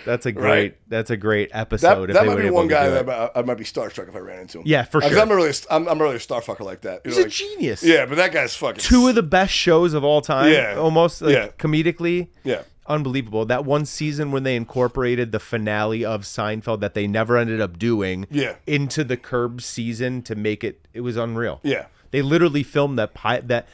that's a great episode. That might be one guy that I might be starstruck if I ran into him. Yeah, for sure. I'm really a starfucker like that. He's a genius. Yeah, but that guy's fucking. Two of the best shows of all time. Yeah, almost comedically. Yeah, unbelievable. That one season when they incorporated the finale of Seinfeld that they never ended up doing. Into the Curb season to make it. It was unreal. Yeah. They literally filmed that pilot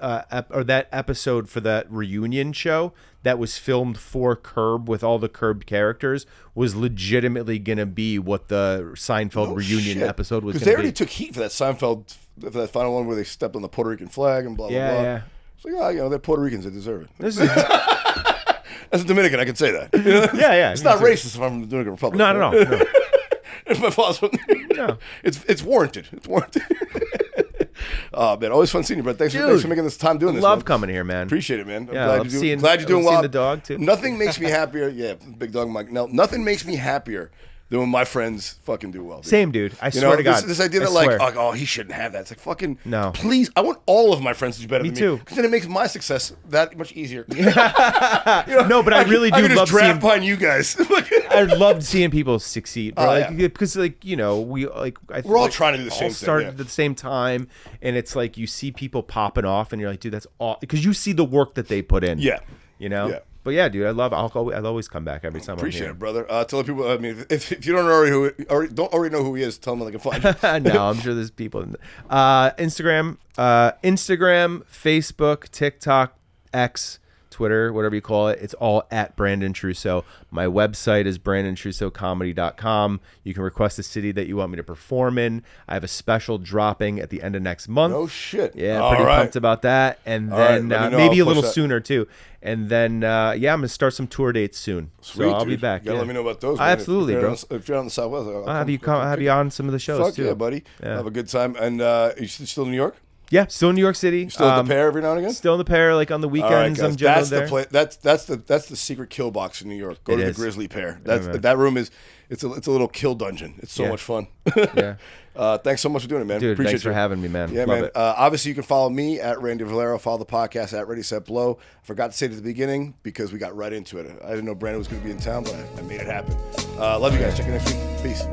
or that episode for that reunion show that was filmed for Curb with all the Curb characters was legitimately going to be what the Seinfeld reunion episode was going to be. Because they already took heat for that Seinfeld, for that final one where they stepped on the Puerto Rican flag and blah, blah, blah. Yeah. It's like, they're Puerto Ricans. They deserve it. As a Dominican, I can say that. Yeah. It's not racist if I'm from the Dominican Republic. No. If my father's from it's warranted. It's warranted. Oh, man, always fun seeing you, bro. Thanks for making this time doing this. Love coming here, man. Appreciate it, man. I'm glad you're doing well. The dog too. Nothing makes me happier. Yeah, big dog Mike. No, nothing makes me happier than when my friends fucking do well. Dude. Same, dude. I swear to God. This idea that he shouldn't have that. It's like fucking no. Please, I want all of my friends to do better than me. Me too. Because then it makes my success that much easier. No, but I really do love draft behind you guys. I love seeing people succeed, bro. Because we're all trying to do the same thing. Started at the same time, and it's like you see people popping off, and you're like, dude, that's all because you see the work that they put in. Yeah. Yeah. But yeah, dude, I'll always come back every time. Appreciate it, brother. Tell the people. I mean, if you don't already know who he is, tell them they can find you. No, I'm sure there's people. Instagram, Facebook, TikTok, X, Twitter, whatever you call it. It's all at Brandon Trusso. My website is brandontrusocomedy.com. You can request a city that you want me to perform in. I have a special dropping at the end of next month. No shit. Yeah, pretty pumped about that. And then maybe a little sooner too. And then, I'm going to start some tour dates soon. Sweet, so I'll dude. be back. You gotta let me know about those. Man. Absolutely, bro. If you're on the Southwest, I'll have you on some of the shows. Fuck too. yeah, buddy. Yeah. Have a good time. And you still in New York? Yeah, still in New York City. You still at the Pair every now and again? Still in the Pair, like on the weekends. I'm generally there. That's the secret kill box in New York. Go to the Grizzly Pair. That room is it's a little kill dungeon. It's so much fun. Yeah. Thanks so much for doing it, man. Dude, Appreciate thanks for having me, man. Yeah, Love man. it. Obviously, you can follow me at Randy Valero. Follow the podcast at Ready Set Blow. I forgot to say it at the beginning because we got right into it. I didn't know Brandon was going to be in town, but I made it happen. Love you guys. Check you next week. Peace.